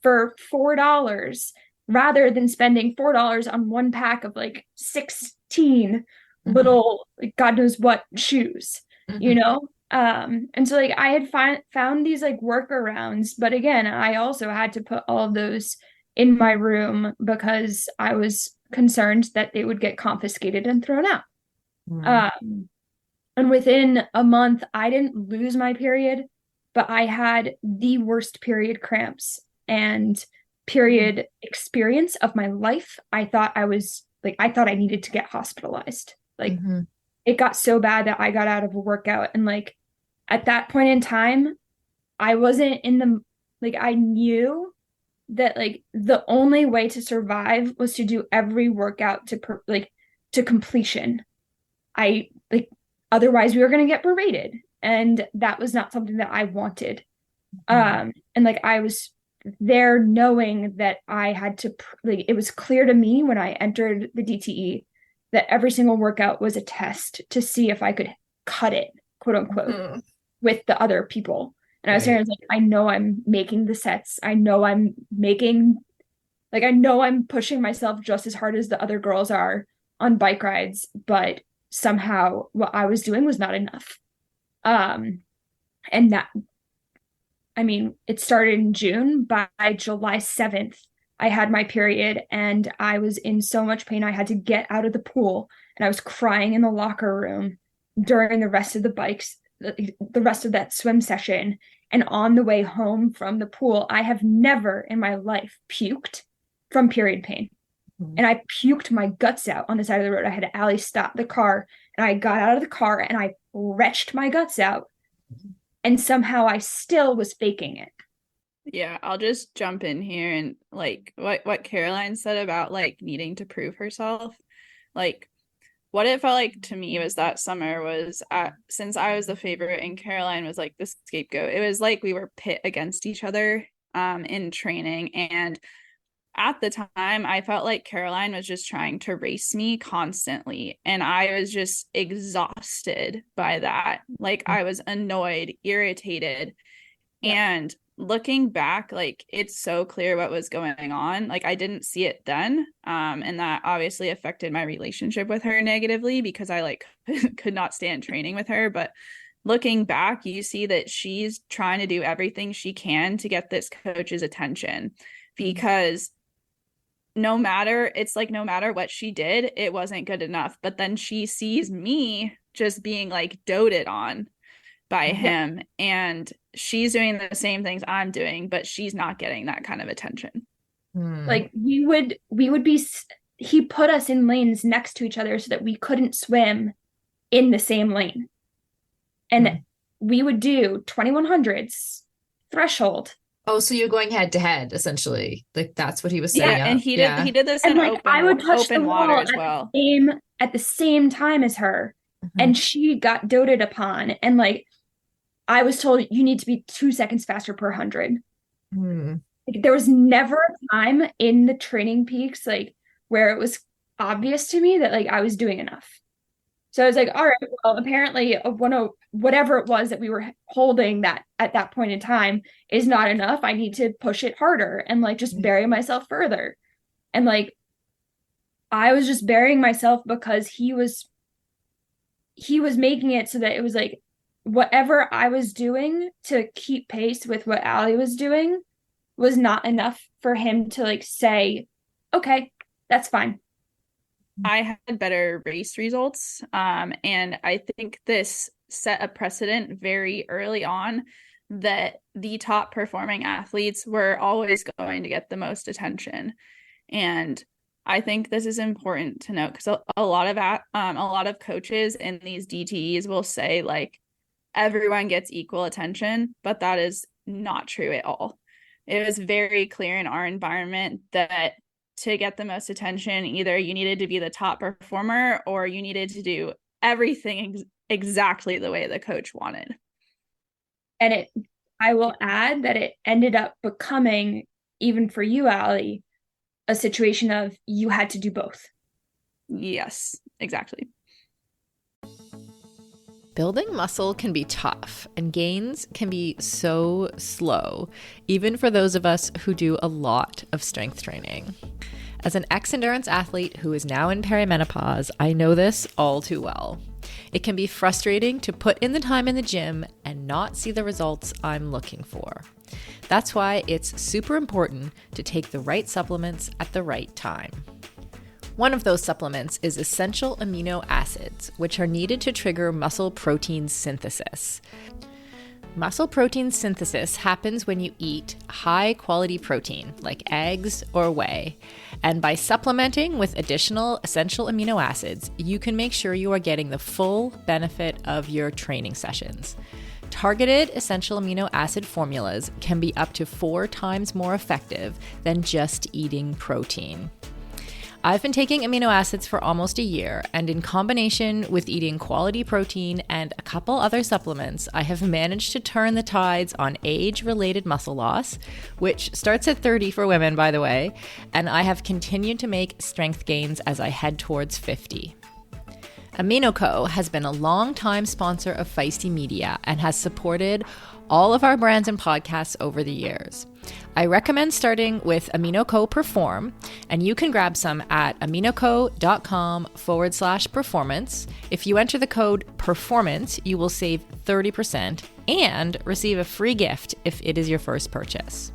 for $4 rather than spending $4 on one pack of like 16 little like God knows what shoes, you know? And so like I had found these like workarounds, but again, I also had to put all of those in my room because I was concerned that they would get confiscated and thrown out. And within a month, I didn't lose my period, but I had the worst period cramps and period experience of my life. I thought I needed to get hospitalized. Like it got so bad that I got out of a workout and like at that point in time, I wasn't in the, like, I knew that like the only way to survive was to do every workout to completion. I like, otherwise we were going to get berated, and that was not something that I wanted. And like I was there knowing that I had to, like, it was clear to me when I entered the DTE that every single workout was a test to see if I could cut it, quote unquote, with the other people. And I was saying, like, I know I'm making the sets. I know I'm pushing myself just as hard as the other girls are on bike rides, but somehow what I was doing was not enough. And that, I mean, it started in June. By July 7th, I had my period and I was in so much pain. I had to get out of the pool and I was crying in the locker room during the rest of the rest of that swim session. And on the way home from the pool, I have never in my life puked from period pain. And I puked my guts out on the side of the road. I had Ali stop the car, and I got out of the car and I retched my guts out. And somehow I still was faking it. Yeah, I'll just jump in here and like what Caroline said about like needing to prove herself. Like what it felt like to me was that summer was since I was the favorite and Caroline was like the scapegoat, it was like we were pit against each other in training. And at the time, I felt like Caroline was just trying to race me constantly. And I was just exhausted by that. Like I was annoyed, irritated. And looking back, like it's so clear what was going on. Like I didn't see it then. And that obviously affected my relationship with her negatively because I like could not stand training with her. But looking back, you see that she's trying to do everything she can to get this coach's attention because no matter what she did, it wasn't good enough. But then she sees me just being like doted on by him and she's doing the same things I'm doing, but she's not getting that kind of attention. Like we would be, he put us in lanes next to each other so that we couldn't swim in the same lane. And we would do 2100s threshold. Oh, so you're going head to head, essentially. Like that's what he was saying. Yeah, and he did this in like, I would touch open water as well. At the same time as her. And she got doted upon. And like I was told you need to be 2 seconds faster per 100. Like, there was never a time in the training peaks like where it was obvious to me that like I was doing enough. So I was like, all right, well, apparently whatever it was that we were holding that at that point in time is not enough. I need to push it harder and like just bury myself further. And like I was just burying myself because he was making it so that it was like whatever I was doing to keep pace with what Ali was doing was not enough for him to like say, okay, that's fine. I had better race results. And I think this set a precedent very early on that the top performing athletes were always going to get the most attention. And I think this is important to note because a lot of coaches in these DTEs will say like everyone gets equal attention, but that is not true at all. It was very clear in our environment that to get the most attention, either you needed to be the top performer or you needed to do everything exactly the way the coach wanted. And I will add that it ended up becoming, even for you, Ali, a situation of you had to do both. Yes, exactly. Building muscle can be tough, and gains can be so slow, even for those of us who do a lot of strength training. As an ex-endurance athlete who is now in perimenopause, I know this all too well. It can be frustrating to put in the time in the gym and not see the results I'm looking for. That's why it's super important to take the right supplements at the right time. One of those supplements is essential amino acids, which are needed to trigger muscle protein synthesis. Muscle protein synthesis happens when you eat high-quality protein, like eggs or whey. And by supplementing with additional essential amino acids, you can make sure you are getting the full benefit of your training sessions. Targeted essential amino acid formulas can be up to 4 times more effective than just eating protein. I've been taking amino acids for almost a year, and in combination with eating quality protein and a couple other supplements, I have managed to turn the tides on age-related muscle loss, which starts at 30 for women, by the way, and I have continued to make strength gains as I head towards 50. AminoCo has been a long-time sponsor of Feisty Media and has supported all of our brands and podcasts over the years. I recommend starting with AminoCo Perform, and you can grab some at aminoco.com/performance. If you enter the code PERFORMANCE, you will save 30% and receive a free gift if it is your first purchase.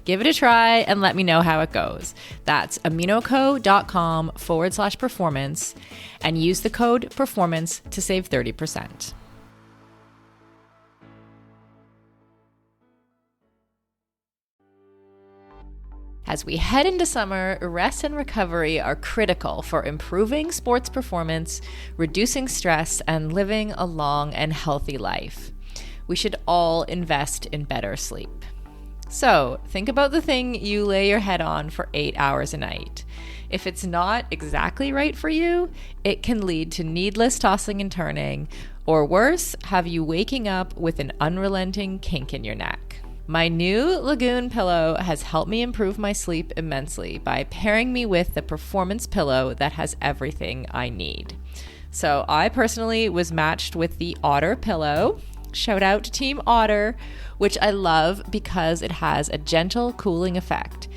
Give it a try and let me know how it goes. That's aminoco.com/performance and use the code PERFORMANCE to save 30%. As we head into summer, rest and recovery are critical for improving sports performance, reducing stress, and living a long and healthy life. We should all invest in better sleep. So, think about the thing you lay your head on for 8 hours a night. If it's not exactly right for you, it can lead to needless tossing and turning, or worse, have you waking up with an unrelenting kink in your neck. My new Lagoon pillow has helped me improve my sleep immensely by pairing me with the performance pillow that has everything I need. So I personally was matched with the Otter pillow. Shout out to Team Otter, which I love because it has a gentle cooling effect.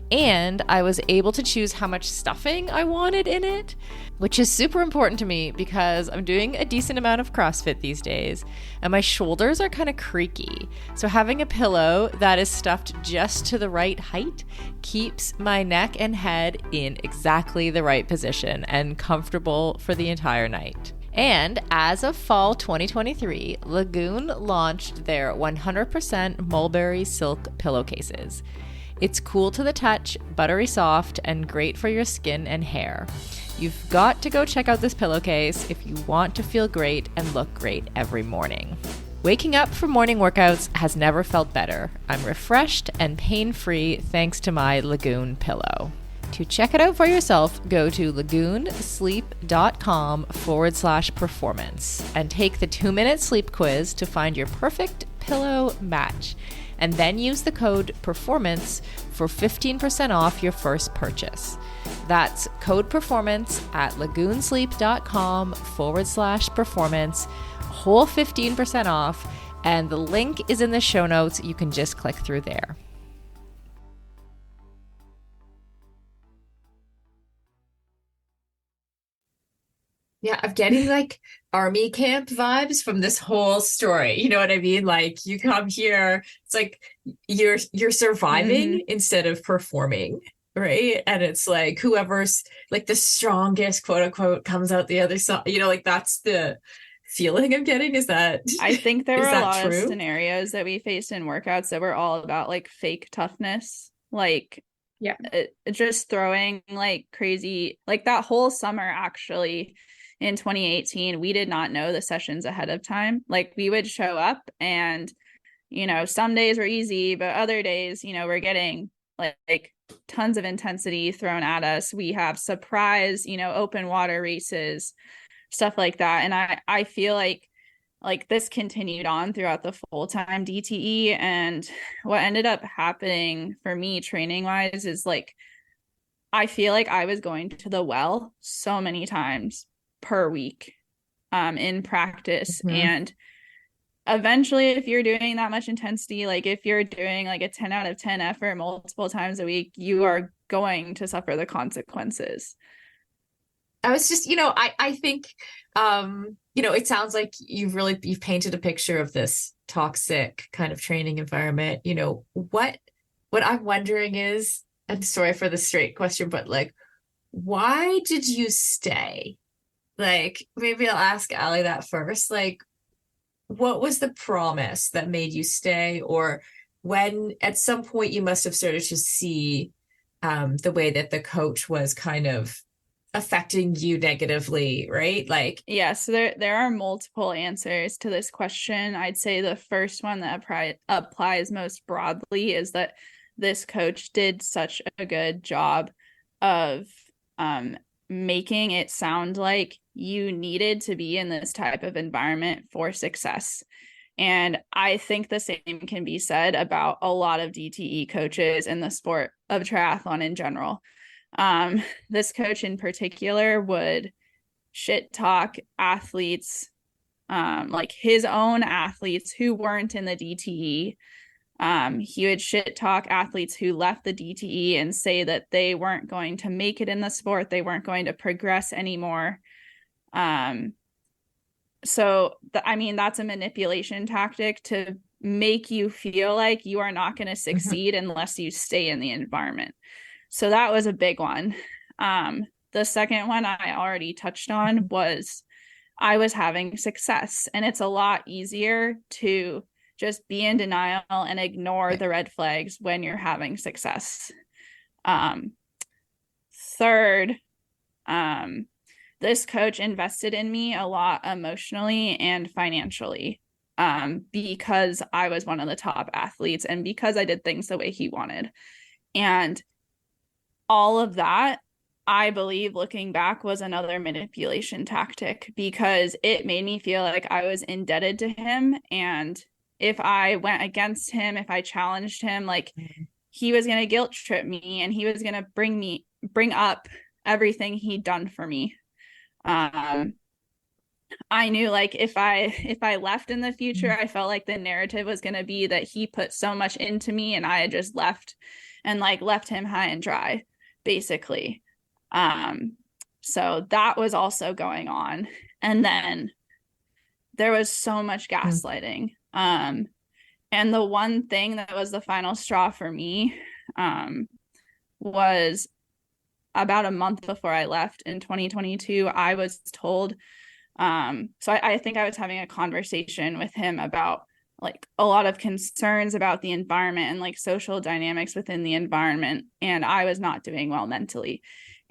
And I was able to choose how much stuffing I wanted in it, which is super important to me because I'm doing a decent amount of CrossFit these days and my shoulders are kind of creaky. So having a pillow that is stuffed just to the right height keeps my neck and head in exactly the right position and comfortable for the entire night. And as of fall 2023, Lagoon launched their 100% mulberry silk pillowcases. It's cool to the touch, buttery soft, and great for your skin and hair. You've got to go check out this pillowcase if you want to feel great and look great every morning. Waking up for morning workouts has never felt better. I'm refreshed and pain-free thanks to my Lagoon pillow. To check it out for yourself, go to lagoonsleep.com/performance and take the 2-minute sleep quiz to find your perfect pillow match. And then use the code PERFORMANCE for 15% off your first purchase. That's code PERFORMANCE at lagoonsleep.com/performance, whole 15% off, and the link is in the show notes. You can just click through there. Yeah, I'm getting like army camp vibes from this whole story. You know what I mean? Like you come here, it's like you're surviving instead of performing, right? And it's like whoever's like the strongest, quote unquote, comes out the other side. You know, like that's the feeling I'm getting. Is that I think there were a lot true? of scenarios that we faced in workouts that were all about like fake toughness. Like just throwing like crazy, like that whole summer actually. In 2018, we did not know the sessions ahead of time. Like we would show up and, you know, some days were easy, but other days, you know, we're getting like tons of intensity thrown at us. We have surprise, you know, open water races, stuff like that. And I feel like this continued on throughout the full-time DTE. And what ended up happening for me training wise is like, I feel like I was going to the well so many times per week in practice. And eventually if you're doing that much intensity, like if you're doing like a 10 out of 10 effort multiple times a week, you are going to suffer the consequences. I was just, you know, I think you know, it sounds like you've painted a picture of this toxic kind of training environment. You know, what I'm wondering is, I'm sorry for the straight question, but like, why did you stay? Like, maybe I'll ask Ali that first. Like, what was the promise that made you stay? Or when at some point you must have started to see the way that the coach was kind of affecting you negatively, right? Like, Yeah, so there are multiple answers to this question. I'd say the first one that applies most broadly is that this coach did such a good job of making it sound like you needed to be in this type of environment for success. And I think the same can be said about a lot of DTE coaches in the sport of triathlon in general. This coach in particular would shit talk athletes, like his own athletes who weren't in the DTE. He would shit talk athletes who left the DTE and say that they weren't going to make it in the sport, they weren't going to progress anymore. I mean, that's a manipulation tactic to make you feel like you are not going to succeed unless you stay in the environment. So that was a big one. The second one I already touched on was I was having success, and it's a lot easier to just be in denial and ignore the red flags when you're having success. Third, this coach invested in me a lot emotionally and financially, because I was one of the top athletes and because I did things the way he wanted. And all of that, I believe, looking back, was another manipulation tactic, because it made me feel like I was indebted to him. And if I went against him, if I challenged him, like he was going to guilt trip me and he was going to bring up everything he'd done for me. I knew, like, if I left in the future, I felt like the narrative was going to be that he put so much into me and I had just left him high and dry, basically. So that was also going on. And then there was so much gaslighting. And the one thing that was the final straw for me, was about a month before I left in 2022, I was told, so I think I was having a conversation with him about like a lot of concerns about the environment and like social dynamics within the environment. And I was not doing well mentally.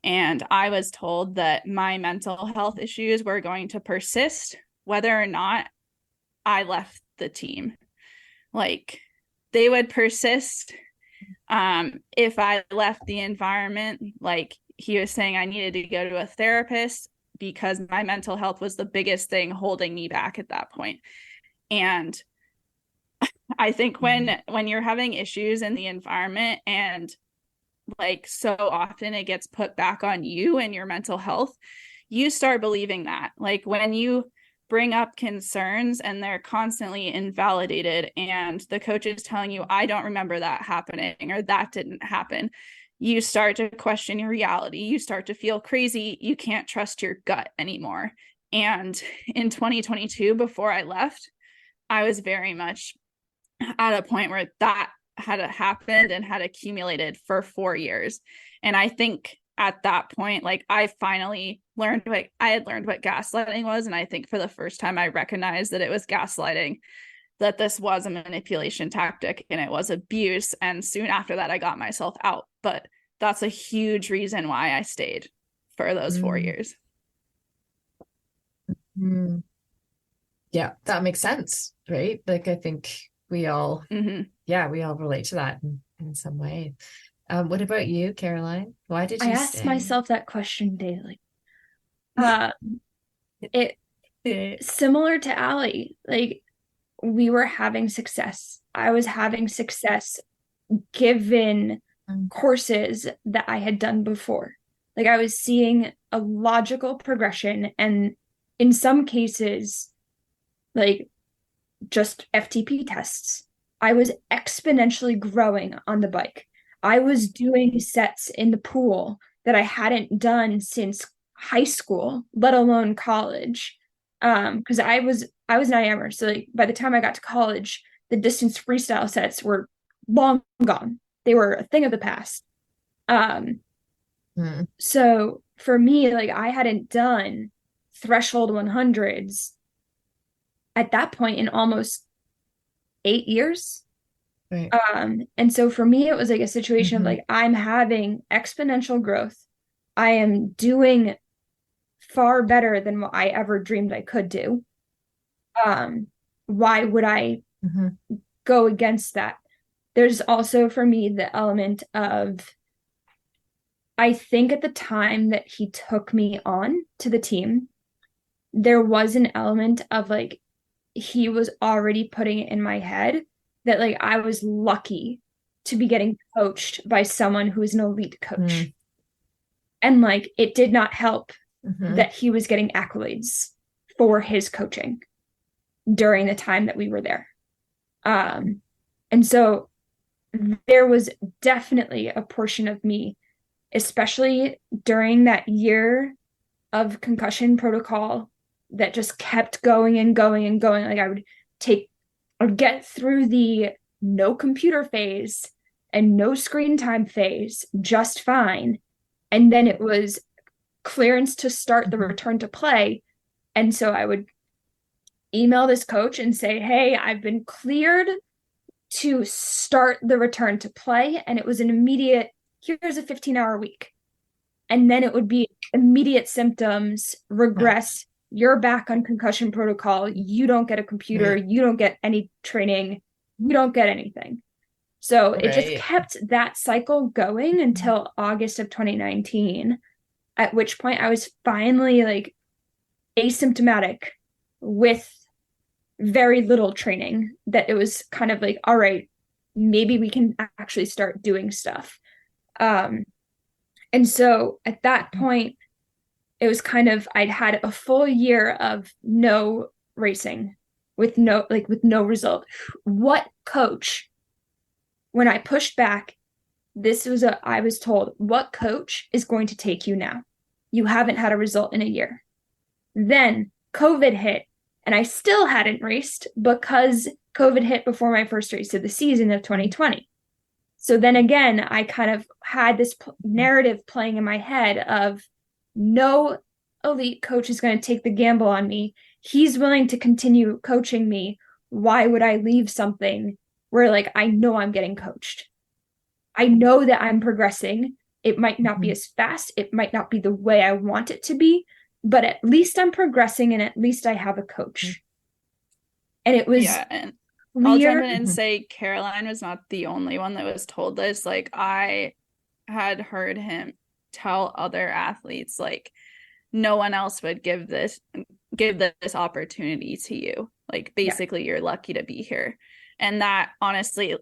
And I was told that my mental health issues were going to persist whether or not I left the team. Like, they would persist if I left the environment. Like, he was saying I needed to go to a therapist because my mental health was the biggest thing holding me back at that point. And I think when you're having issues in the environment, and like so often it gets put back on you and your mental health, you start believing that. Like, when you bring up concerns and they're constantly invalidated and the coach is telling you, I don't remember that happening, or that didn't happen, you start to question your reality. You start to feel crazy. You can't trust your gut anymore. And in 2022, before I left, I was very much at a point where that had happened and had accumulated for 4 years. And I think at that point, like, I finally learned what gaslighting was. And I think for the first time, I recognized that it was gaslighting, that this was a manipulation tactic and it was abuse. And soon after that, I got myself out. But that's a huge reason why I stayed for those 4 years. Yeah, that makes sense, right? Like, I think we all, we all relate to that in some way. What about you, Caroline? Why did you ask myself that question daily. Similar to Ali, like, we were having success. I was having success given courses that I had done before. Like, I was seeing a logical progression, and in some cases, like, just FTP tests. I was exponentially growing on the bike. I was doing sets in the pool that I hadn't done since high school, let alone college. Because I was an IMer, so like by the time I got to college, the distance freestyle sets were long gone. They were a thing of the past. So for me, like, I hadn't done threshold 100s at that point in almost 8 years. Right. And so for me, it was like a situation of like, I'm having exponential growth. I am doing far better than what I ever dreamed I could do. Why would I go against that? There's also for me the element of, I think at the time that he took me on to the team, there was an element of like, he was already putting it in my head that like I was lucky to be getting coached by someone who is an elite coach. And like it did not help that he was getting accolades for his coaching during the time that we were there. And so there was definitely a portion of me, especially during that year of concussion protocol, that just kept going and going and going. Like I'd get through the no computer phase and no screen time phase just fine. And then it was clearance to start the return to play. And so I would email this coach and say, hey, I've been cleared to start the return to play. And it was an immediate, here's a 15-hour week. And then it would be immediate symptoms, regress, you're back on concussion protocol, you don't get a computer, you don't get any training, you don't get anything. So it just kept that cycle going until August of 2019, at which point I was finally like asymptomatic with very little training, that it was kind of like, all right, maybe we can actually start doing stuff. And so at that point, it was kind of, I'd had a full year of no racing with no result. What coach, when I pushed back, I was told, what coach is going to take you now? You haven't had a result in a year. Then COVID hit, and I still hadn't raced because COVID hit before my first race of the season of 2020. So then again, I kind of had this narrative playing in my head of no elite coach is going to take the gamble on me. He's willing to continue coaching me. Why would I leave something where like I know I'm getting coached? I know that I'm progressing. It might not be as fast. It might not be the way I want it to be, but at least I'm progressing and at least I have a coach. And it was and I'll jump in and say Caroline was not the only one that was told this. Like I had heard him tell other athletes, like, no one else would give this opportunity to you. Like basically you're lucky to be here. And that honestly,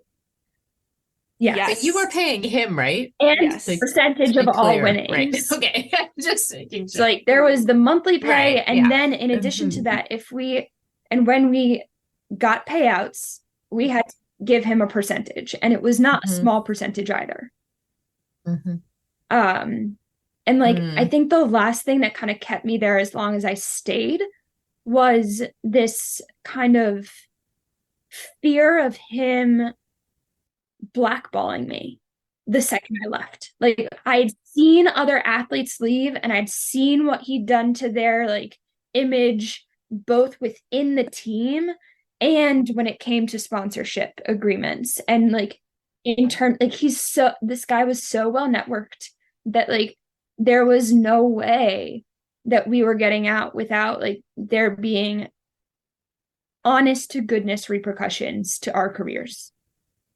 yes. You were paying him, right? And percentage of all winnings. Right. Okay. Just making sure. So like there was the monthly pay, and then in addition to that, when we got payouts, we had to give him a percentage, and it was not a small percentage either. And like I think the last thing that kind of kept me there as long as I stayed was this kind of fear of him blackballing me the second I left. Like I'd seen other athletes leave, and I'd seen what he'd done to their like image, both within the team and when it came to sponsorship agreements. And like in turn, like this guy was so well networked that like there was no way that we were getting out without like there being honest to goodness repercussions to our careers.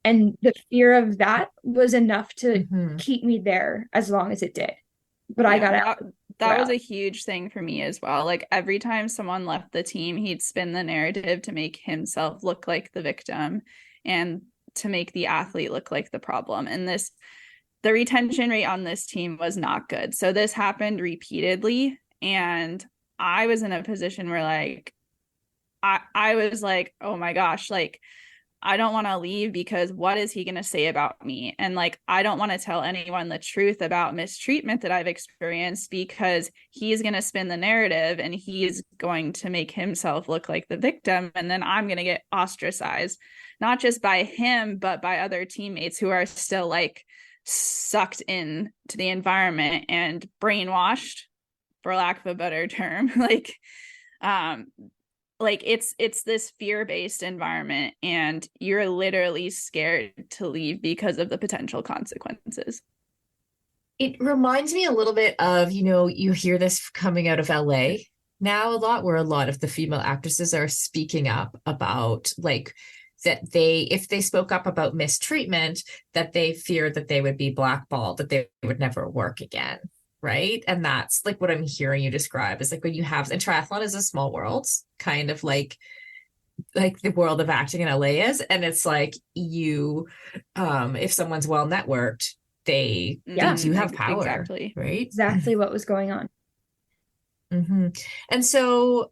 And the fear of that was enough to keep me there as long as it did. But I got out. That was a huge thing for me as well. Like every time someone left the team, he'd spin the narrative to make himself look like the victim and to make the athlete look like the problem. And the retention rate on this team was not good. So this happened repeatedly. And I was in a position where like, I was like, oh my gosh, like, I don't want to leave because what is he going to say about me? And like, I don't want to tell anyone the truth about mistreatment that I've experienced because he's going to spin the narrative and he's going to make himself look like the victim. And then I'm going to get ostracized, not just by him, but by other teammates who are still like sucked in to the environment and brainwashed, for lack of a better term. Like it's this fear-based environment and you're literally scared to leave because of the potential consequences. It reminds me a little bit of, you hear this coming out of LA now a lot, where a lot of the female actresses are speaking up about like that if they spoke up about mistreatment, that they feared that they would be blackballed, that they would never work again. Right. And that's like what I'm hearing you describe is like when you have, and triathlon is a small world, kind of like the world of acting in LA is. And it's like if someone's well networked, they do have power. Exactly. Right. Exactly what was going on. Mm-hmm. And so,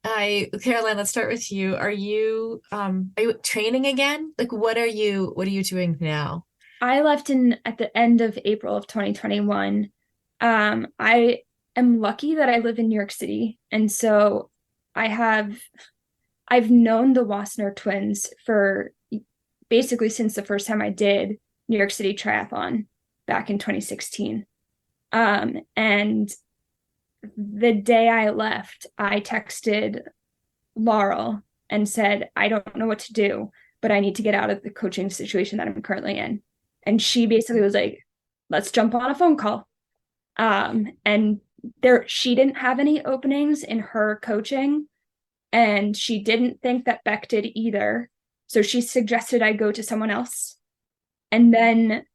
Caroline, let's start with you. Are you training again? Like, what are you doing now? I left at the end of April of 2021. I am lucky that I live in New York City. And so I've known the Wassner twins for basically since the first time I did New York City Triathlon back in 2016. And the day I left, I texted Laurel and said, I don't know what to do, but I need to get out of the coaching situation that I'm currently in. And she basically was like, let's jump on a phone call. And she didn't have any openings in her coaching, and she didn't think that Beck did either. So she suggested I go to someone else. And then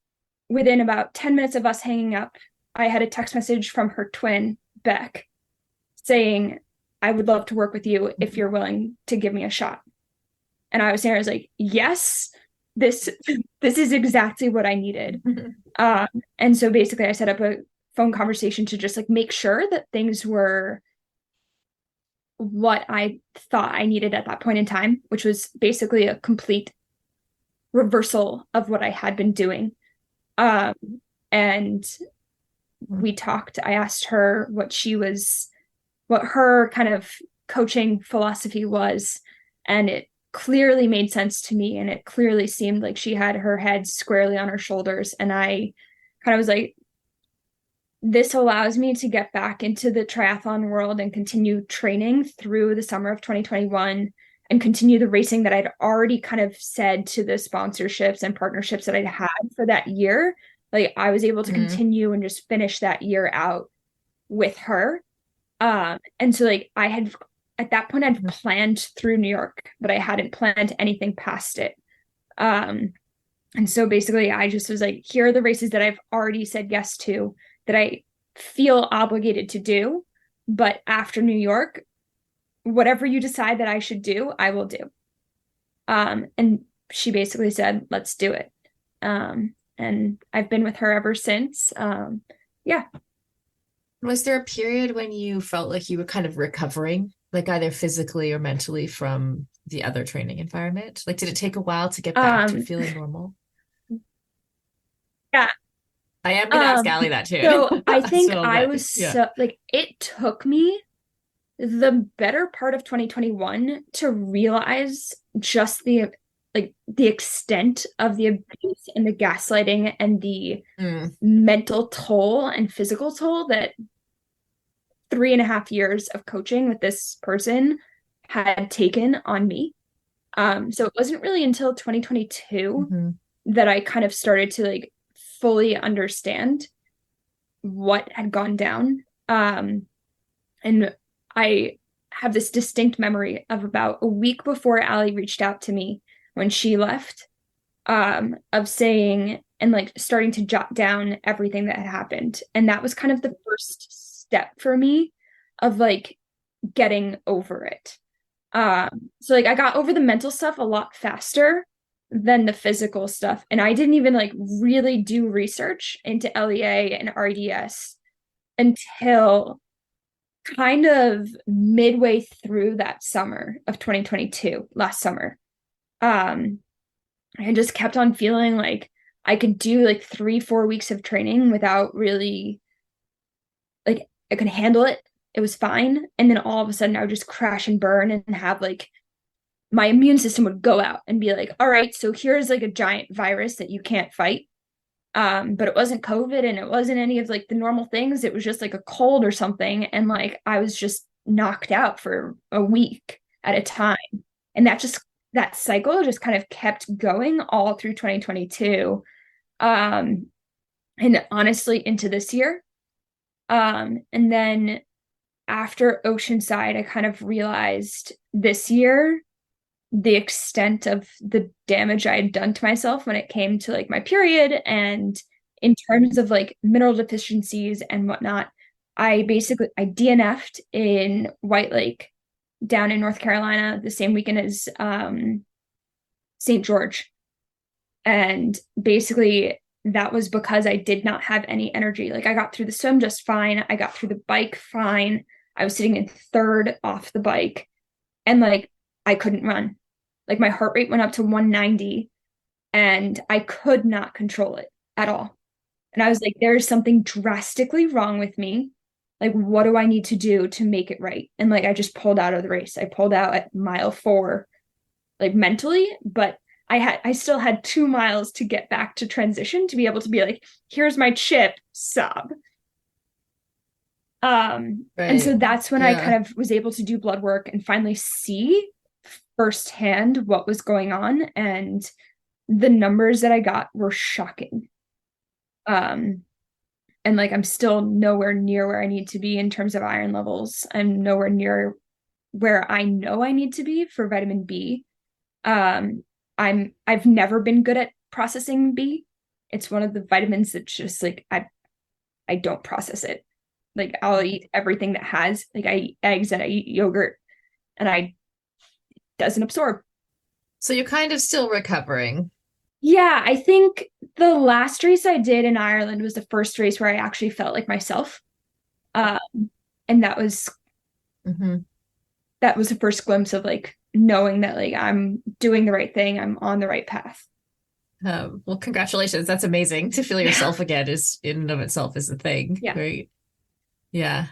within about 10 minutes of us hanging up, I had a text message from her twin, Beck, saying, I would love to work with you if you're willing to give me a shot. And I was there, I was like, yes, this is exactly what I needed. And so basically I set up a phone conversation to just like make sure that things were what I thought I needed at that point in time, which was basically a complete reversal of what I had been doing. And we talked. I asked her what her kind of coaching philosophy was, and it clearly made sense to me, and it clearly seemed like she had her head squarely on her shoulders. And I kind of was like, this allows me to get back into the triathlon world and continue training through the summer of 2021 and continue the racing that I'd already kind of said to the sponsorships and partnerships that I'd had for that year. Like I was able to continue and just finish that year out with her. And so like at that point I'd planned through New York, but I hadn't planned anything past it. And so basically I just was like, here are the races that I've already said yes to, that I feel obligated to do. But after New York, whatever you decide that I should do, I will do. And she basically said, let's do it. And I've been with her ever since. Yeah. Was there a period when you felt like you were kind of recovering, like either physically or mentally from the other training environment? Like, did it take a while to get back to feeling normal? Yeah. I am going to ask Ali that too. So I think it took me the better part of 2021 to realize just the extent of the abuse and the gaslighting and the mental toll and physical toll that 3.5 years of coaching with this person had taken on me. So it wasn't really until 2022 that I kind of started to like fully understand what had gone down. And I have this distinct memory of about a week before Ali reached out to me when she left, of saying and like starting to jot down everything that had happened. And that was kind of the first step for me of like getting over it. So like I got over the mental stuff a lot faster than the physical stuff. And I didn't even like really do research into LEA and RDS until kind of midway through that summer of 2022, last summer. I just kept on feeling like I could do like 3-4 weeks of training without really, like, I could handle it. It was fine. And then all of a sudden I would just crash and burn and have like my immune system would go out and be like, all right, so here's like a giant virus that you can't fight. But it wasn't COVID and it wasn't any of like the normal things. It was just like a cold or something. And like I was just knocked out for a week at a time. And that cycle just kind of kept going all through 2022. And and honestly into this year. And then after Oceanside, I kind of realized this year the extent of the damage I had done to myself when it came to like my period and in terms of like mineral deficiencies and whatnot. I DNF'd in White Lake down in North Carolina the same weekend as St. George. And basically that was because I did not have any energy. Like I got through the swim just fine. I got through the bike fine. I was sitting in third off the bike and like I couldn't run. Like my heart rate went up to 190 and I could not control it at all. And I was like, there's something drastically wrong with me. Like, what do I need to do to make it right? And like, I just pulled out of the race. I pulled out at mile 4, like mentally, but I still had 2 miles to get back to transition to be able to be like, here's my chip, sob. And so that's when I kind of was able to do blood work and finally see firsthand what was going on. And the numbers that I got were shocking. And like I'm still nowhere near where I need to be in terms of iron levels. I'm nowhere near where I know I need to be for vitamin B. I've never been good at processing B. It's one of the vitamins that just like I don't process it. Like I'll eat everything that has, like I eat eggs and I eat yogurt and I doesn't absorb. So you're kind of still recovering. Yeah, I think the last race I did in Ireland was the first race where I actually felt like myself. And that was the first glimpse of like knowing that like I'm doing the right thing, I'm on the right path. Well, congratulations. That's amazing. To feel yourself again is in and of itself is a thing. Yeah. Great. Yeah.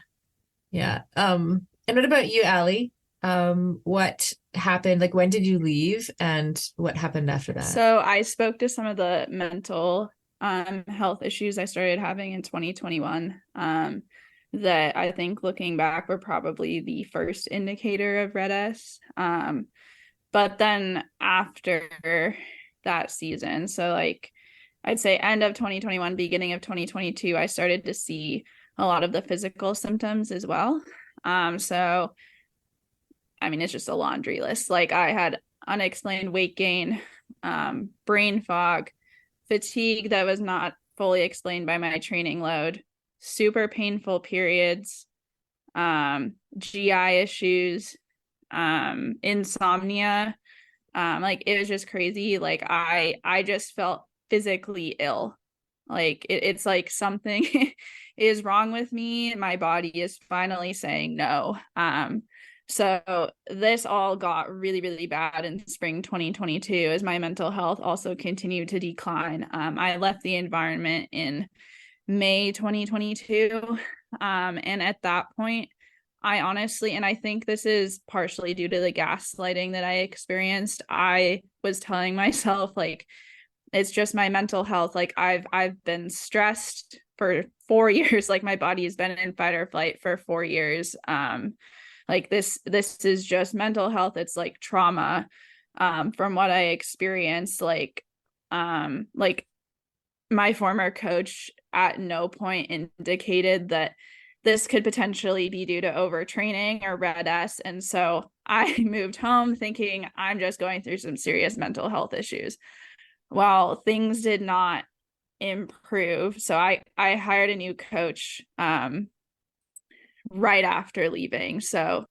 Yeah. And what about you, Ali? What happened? Like, when did you leave and what happened after that? So I spoke to some of the mental health issues I started having in 2021 that I think looking back were probably the first indicator of Red S. But then after that season, so like I'd say end of 2021, beginning of 2022, I started to see a lot of the physical symptoms as well. So I mean, it's just a laundry list. Like I had unexplained weight gain, brain fog, fatigue that was not fully explained by my training load, super painful periods, GI issues, insomnia. Like it was just crazy. Like I just felt physically ill. Like it's like something is wrong with me. My body is finally saying no. So this all got really, really bad in spring 2022 as my mental health also continued to decline. I left the environment in May 2022. And at that point, I honestly, and I think this is partially due to the gaslighting that I experienced, I was telling myself like, it's just my mental health. Like I've been stressed for 4 years. Like my body has been in fight or flight for 4 years. Like this is just mental health. It's like trauma. From what I experienced, like my former coach at no point indicated that this could potentially be due to overtraining or Red S. And so I moved home thinking I'm just going through some serious mental health issues. Well, things did not improve. So I hired a new coach right after leaving. So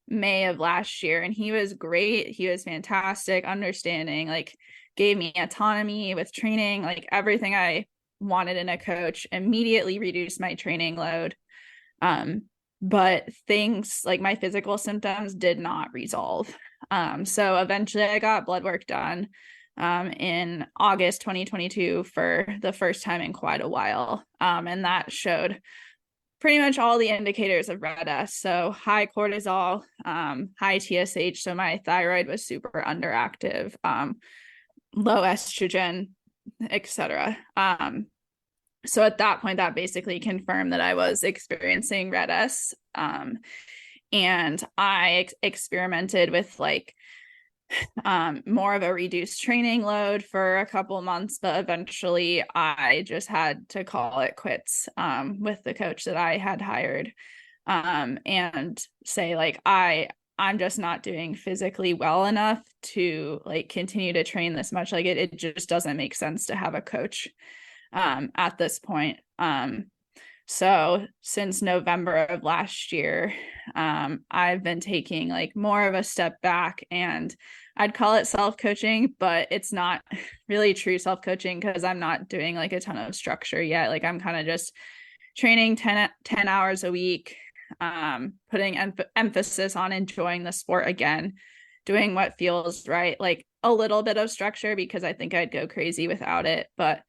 May of last year, and he was great. He was fantastic, understanding, like gave me autonomy with training, like everything I wanted in a coach, immediately reduced my training load. But things like my physical symptoms did not resolve. So eventually I got blood work done in August 2022 for the first time in quite a while. And that showed pretty much all the indicators of Red S. So high cortisol, high TSH. So my thyroid was super underactive, low estrogen, etc. So at that point, that basically confirmed that I was experiencing Red S. And I experimented with like more of a reduced training load for a couple months, but eventually I just had to call it quits with the coach that I had hired, and say like I'm just not doing physically well enough to like continue to train this much. Like it just doesn't make sense to have a coach at this point. So since November of last year, I've been taking like more of a step back, and I'd call it self-coaching, but it's not really true self-coaching because I'm not doing like a ton of structure yet. Like I'm kind of just training 10 hours a week, putting emphasis on enjoying the sport again, doing what feels right, like a little bit of structure because I think I'd go crazy without it, but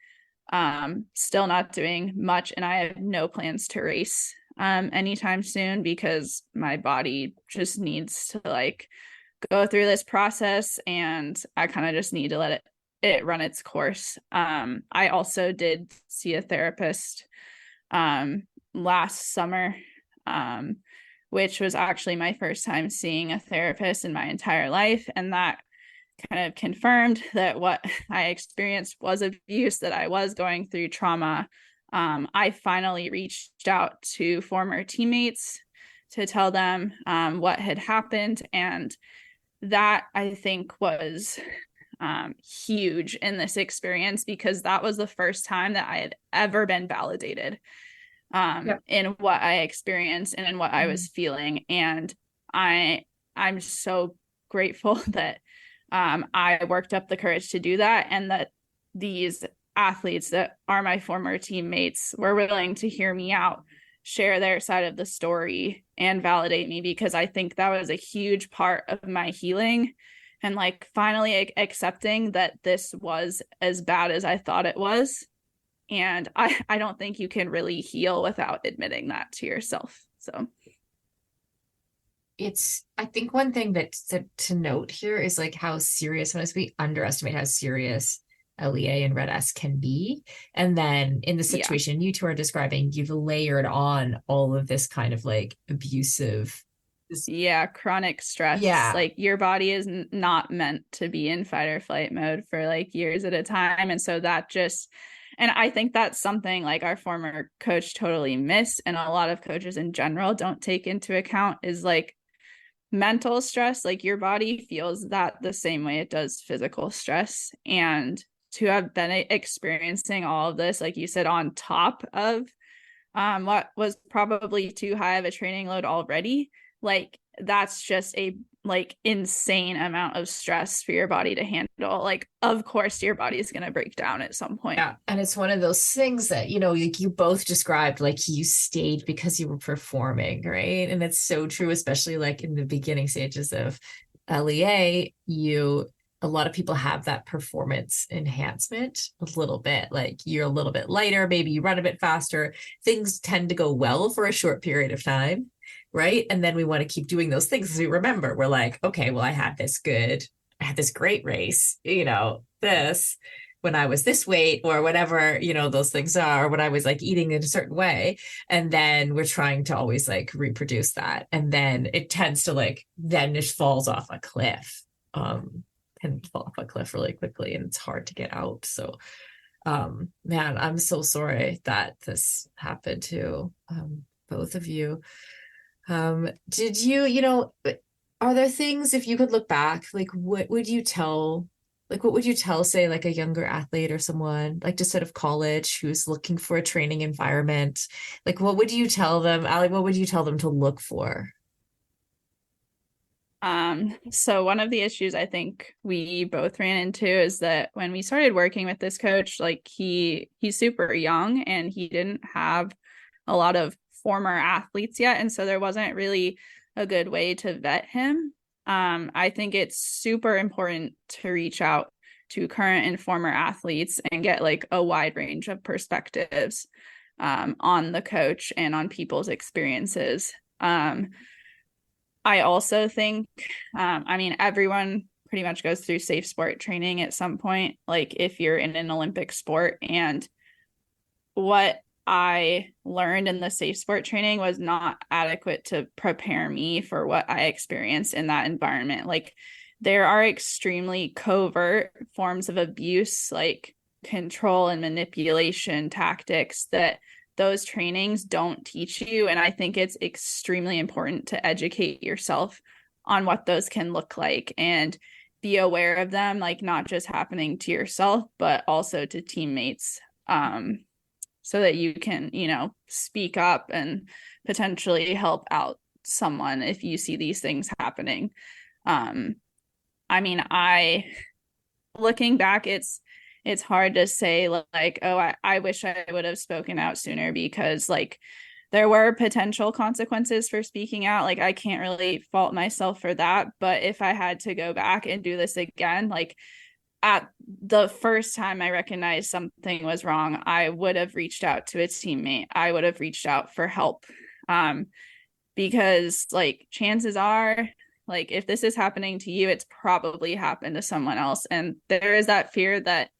still not doing much. And I have no plans to race anytime soon because my body just needs to like go through this process, and I kind of just need to let it run its course. I also did see a therapist last summer, which was actually my first time seeing a therapist in my entire life, and that kind of confirmed that what I experienced was abuse, that I was going through trauma. I finally reached out to former teammates to tell them what had happened, and that I think was huge in this experience because that was the first time that I had ever been validated in what I experienced and in what I was feeling. And I'm so grateful that I worked up the courage to do that, and that these athletes that are my former teammates were willing to hear me out, share their side of the story, and validate me, because I think that was a huge part of my healing, and like finally accepting that this was as bad as I thought it was. And I don't think you can really heal without admitting that to yourself. So I think one thing that to note here is like how serious, sometimes we underestimate how serious LEA and Red S can be. And then in the situation you two are describing, you've layered on all of this kind of like abusive. Chronic stress. Like your body is not meant to be in fight or flight mode for like years at a time. And so that just, and I think that's something like our former coach totally missed, and a lot of coaches in general don't take into account, is like mental stress. Like your body feels that the same way it does physical stress. And to have been experiencing all of this, like you said, on top of what was probably too high of a training load already, like that's just a like insane amount of stress for your body to handle. Like of course your body is going to break down at some point. Yeah, and it's one of those things that, you know, like you both described, like you stayed because you were performing, right? And it's so true, especially like in the beginning stages of LEA, a lot of people have that performance enhancement a little bit, like you're a little bit lighter, maybe you run a bit faster, things tend to go well for a short period of time, right? And then we want to keep doing those things as we remember, we're like, okay, well, I had this great race, you know, this when I was this weight or whatever, you know, those things are, when I was like eating in a certain way. And then we're trying to always like reproduce that. And then it tends to like, then it falls off a cliff, can fall off a cliff really quickly, and it's hard to get out. So, man, I'm so sorry that this happened to both of you. Did you, you know, are there things, if you could look back, like what would you tell, say, like a younger athlete or someone like just out of college who's looking for a training environment? Like, what would you tell them, Ali, what would you tell them to look for? So one of the issues I think we both ran into is that when we started working with this coach, like he's super young and he didn't have a lot of former athletes yet. And so there wasn't really a good way to vet him. I think it's super important to reach out to current and former athletes and get like a wide range of perspectives on the coach and on people's experiences. I also think, I mean, everyone pretty much goes through safe sport training at some point, like if you're in an Olympic sport. And what I learned in the safe sport training was not adequate to prepare me for what I experienced in that environment. Like there are extremely covert forms of abuse, like control and manipulation tactics that those trainings don't teach you. And I think it's extremely important to educate yourself on what those can look like and be aware of them, like not just happening to yourself, but also to teammates, so that you can, speak up and potentially help out someone if you see these things happening. I mean, looking back, it's hard to say like, oh, I wish I would have spoken out sooner, because like there were potential consequences for speaking out. Like I can't really fault myself for that. But if I had to go back and do this again, like at the first time I recognized something was wrong, I would have reached out to a teammate. I would have reached out for help. Because like chances are, like if this is happening to you, it's probably happened to someone else. And there is that fear that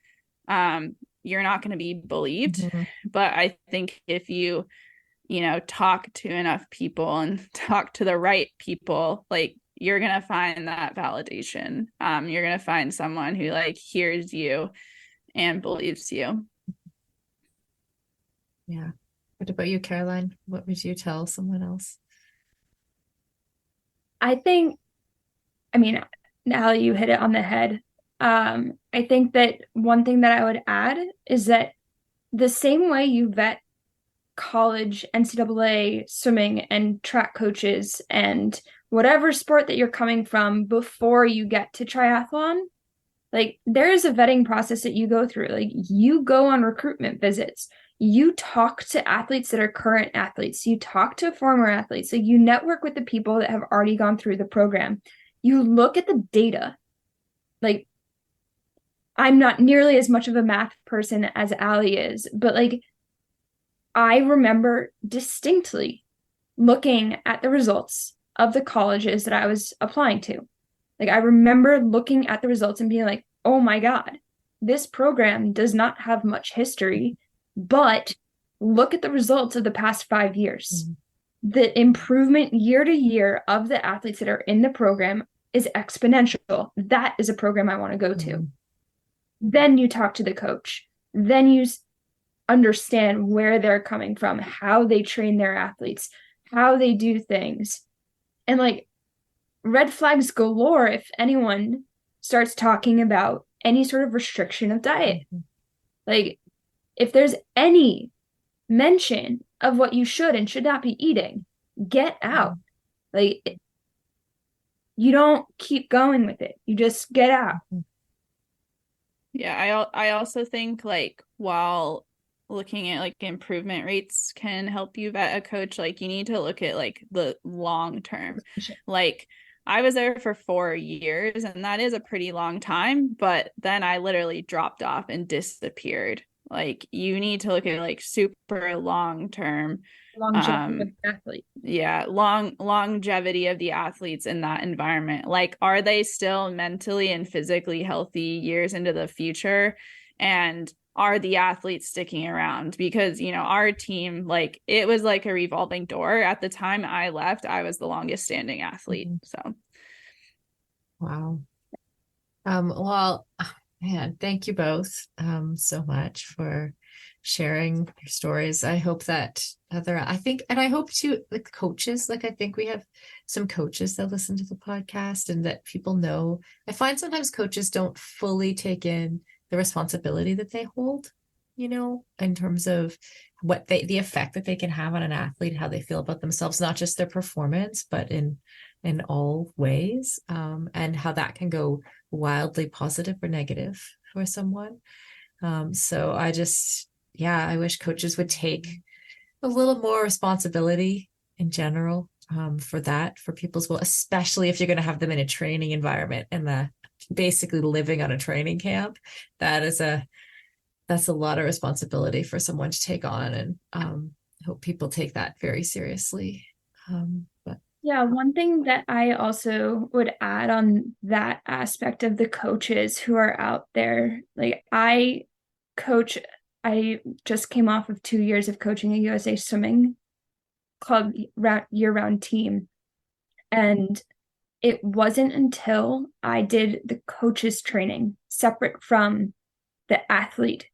you're not going to be believed. Mm-hmm. But I think if you talk to enough people and talk to the right people, like you're going to find that validation. You're going to find someone who like hears you and believes you. Yeah. What about you, Caroline? What would you tell someone else? I think, now you hit it on the head. I think that one thing that I would add is that the same way you vet college, NCAA, swimming, and track coaches, and whatever sport that you're coming from before you get to triathlon, like there is a vetting process that you go through. Like you go on recruitment visits. You talk to athletes that are current athletes. You talk to former athletes. So you network with the people that have already gone through the program. You look at the data. Like, I'm not nearly as much of a math person as Ali is, but like, I remember distinctly looking at the results of the colleges that I was applying to. Like, I remember looking at the results and being like, oh my God, this program does not have much history. But look at the results of the past 5 years. Mm-hmm. The improvement year to year of the athletes that are in the program is exponential. That is a program I want to go to. Mm-hmm. Then you talk to the coach. Then you understand where they're coming from, how they train their athletes, how they do things. And like red flags galore if anyone starts talking about any sort of restriction of diet. Mm-hmm. Like, if there's any mention of what you should and should not be eating, get out. Like, you don't keep going with it. You just get out. Yeah, I also think like while looking at like improvement rates can help you vet a coach, like you need to look at like the long term. Like I was there for 4 years and that is a pretty long time, but then I literally dropped off and disappeared. Like you need to look at like super long term longevity of the athlete. Yeah, longevity of the athletes in that environment. Like, are they still mentally and physically healthy years into the future? And are the athletes sticking around? Because our team, like it was like a revolving door. At the time I left, I was the longest standing athlete. Mm-hmm. So wow. Well, man, thank you both so much for sharing your stories. I hope that I hope too, like coaches, like I think we have some coaches that listen to the podcast and that people know. I find sometimes coaches don't fully take in the responsibility that they hold, in terms of what the effect that they can have on an athlete, how they feel about themselves, not just their performance, but in all ways, and how that can go wildly positive or negative for someone. So I wish coaches would take a little more responsibility in general, for people's well, especially if you're going to have them in a training environment and basically living on a training camp. That's a lot of responsibility for someone to take on, and I hope people take that very seriously. Yeah, one thing that I also would add on that aspect of the coaches who are out there, like I just came off of 2 years of coaching a USA Swimming Club year-round team. And it wasn't until I did the coaches training separate from the athlete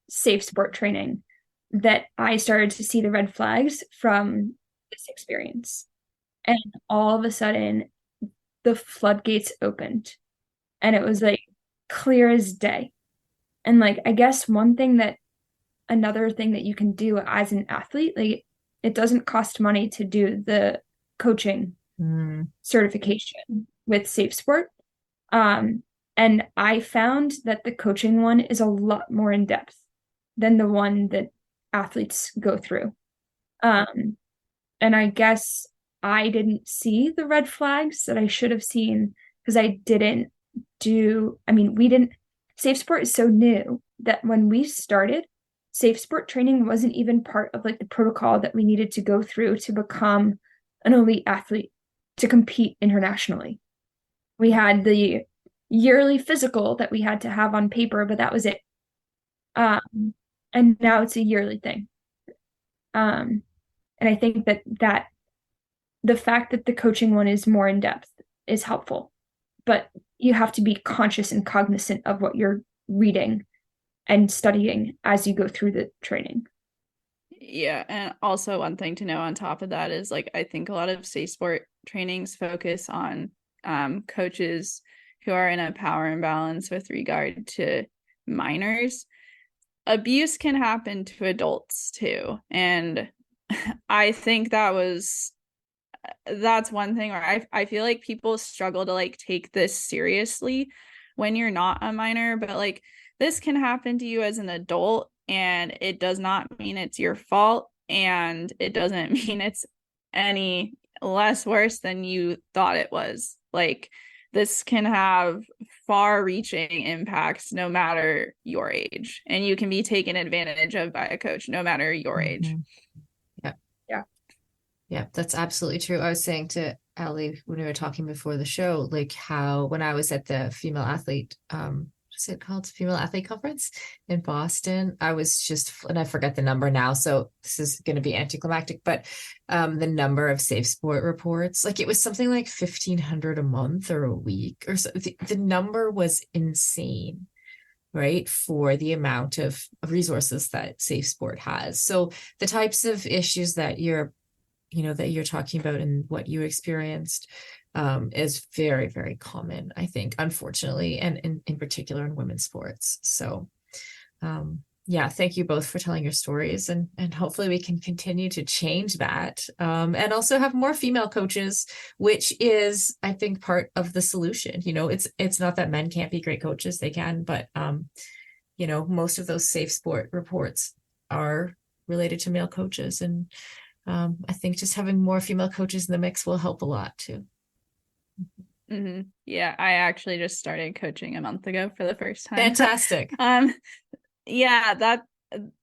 safe sport training that I started to see the red flags from this experience. And all of a sudden, the floodgates opened, and it was like clear as day. And like, I guess another thing that you can do as an athlete, like it doesn't cost money to do the coaching certification with Safe Sport. And I found that the coaching one is a lot more in depth than the one that athletes go through. And I guess I didn't see the red flags that I should have seen because Safe Sport is so new that when we started, Safe Sport training wasn't even part of like the protocol that we needed to go through to become an elite athlete to compete internationally. We had the yearly physical that we had to have on paper, but that was it. And now it's a yearly thing. And I think that the fact that the coaching one is more in depth is helpful, but you have to be conscious and cognizant of what you're reading and studying as you go through the training. Yeah, and also one thing to know on top of that is like I think a lot of safe sport trainings focus on coaches who are in a power imbalance with regard to minors. Abuse can happen to adults too, and I think that's one thing where I feel like people struggle to like take this seriously when you're not a minor, but like this can happen to you as an adult, and it does not mean it's your fault, and it doesn't mean it's any less worse than you thought it was. Like this can have far-reaching impacts no matter your age, and you can be taken advantage of by a coach no matter your age. Yeah, that's absolutely true. I was saying to Ali when we were talking before the show, like how when I was at the female athlete, what's it called? Female athlete conference in Boston, I was just, and I forget the number now, so this is going to be anticlimactic, but the number of safe sport reports, like it was something like 1,500 a month or a week or so. The number was insane, right? For the amount of resources that safe sport has. So the types of issues that you're talking about and what you experienced is very, very common, I think, unfortunately, and in particular in women's sports. So thank you both for telling your stories, and hopefully we can continue to change that, and also have more female coaches, which is, I think, part of the solution. It's not that men can't be great coaches, they can, but most of those safe sport reports are related to male coaches, and I think just having more female coaches in the mix will help a lot too. Mm-hmm. Yeah, I actually just started coaching a month ago for the first time. Fantastic.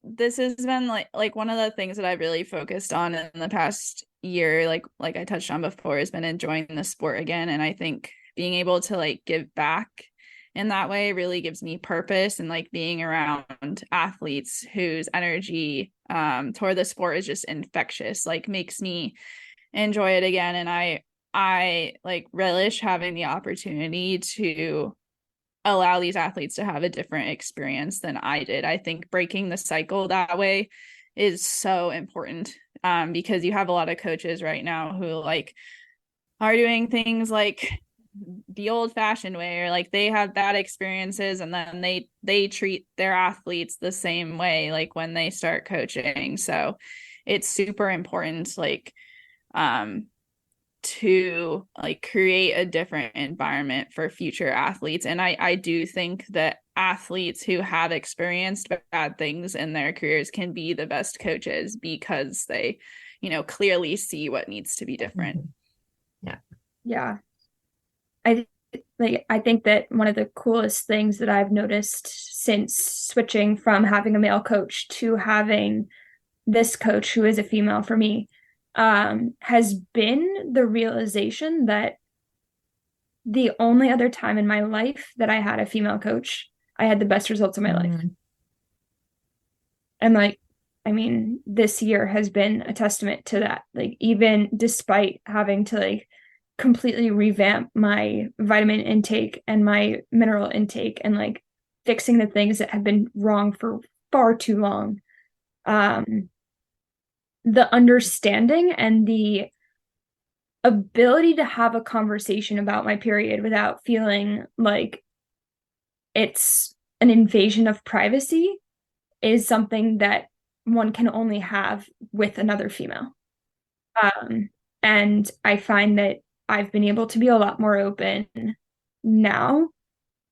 This has been like one of the things that I've really focused on in the past year, like I touched on before, has been enjoying the sport again. And I think being able to like give back in that way really gives me purpose, and like being around athletes whose energy toward the sport is just infectious, like makes me enjoy it again. And I like relish having the opportunity to allow these athletes to have a different experience than I did. I think breaking the cycle that way is so important, because you have a lot of coaches right now who like are doing things like the old-fashioned way, or like they have bad experiences and then they treat their athletes the same way like when they start coaching. So it's super important like to like create a different environment for future athletes. And I do think that athletes who have experienced bad things in their careers can be the best coaches because they clearly see what needs to be different. Yeah. I think that one of the coolest things that I've noticed since switching from having a male coach to having this coach who is a female for me has been the realization that the only other time in my life that I had a female coach, I had the best results of my life. And like, I mean, this year has been a testament to that. Like, even despite having to like completely revamp my vitamin intake and my mineral intake and like fixing the things that have been wrong for far too long. The understanding and the ability to have a conversation about my period without feeling like it's an invasion of privacy is something that one can only have with another female. And I find that I've been able to be a lot more open now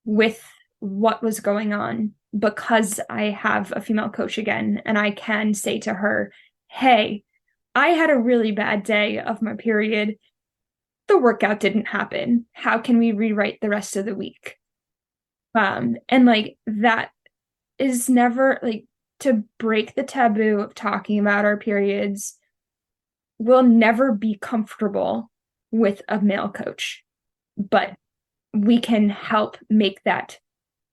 with what was going on because I have a female coach again, and I can say to her, hey, I had a really bad day of my period. The workout didn't happen. How can we rewrite the rest of the week? And like that is never like to break the taboo of talking about our periods. We'll never be comfortable with a male coach, but we can help make that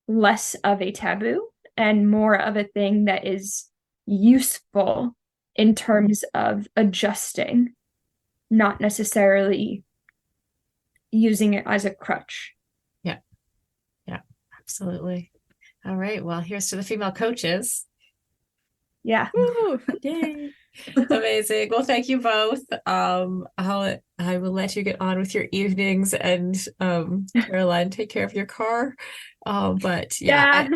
less of a taboo and more of a thing that is useful in terms of adjusting, not necessarily using it as a crutch. Yeah. Yeah, absolutely. All right. Well, here's to the female coaches. Yeah. Woo! Yay. Amazing. Well, thank you both. I will let you get on with your evenings, and Caroline, take care of your car. But yeah.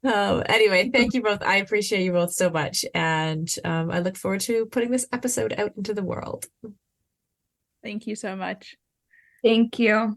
Anyway, thank you both. I appreciate you both so much, and I look forward to putting this episode out into the world. Thank you so much. Thank you.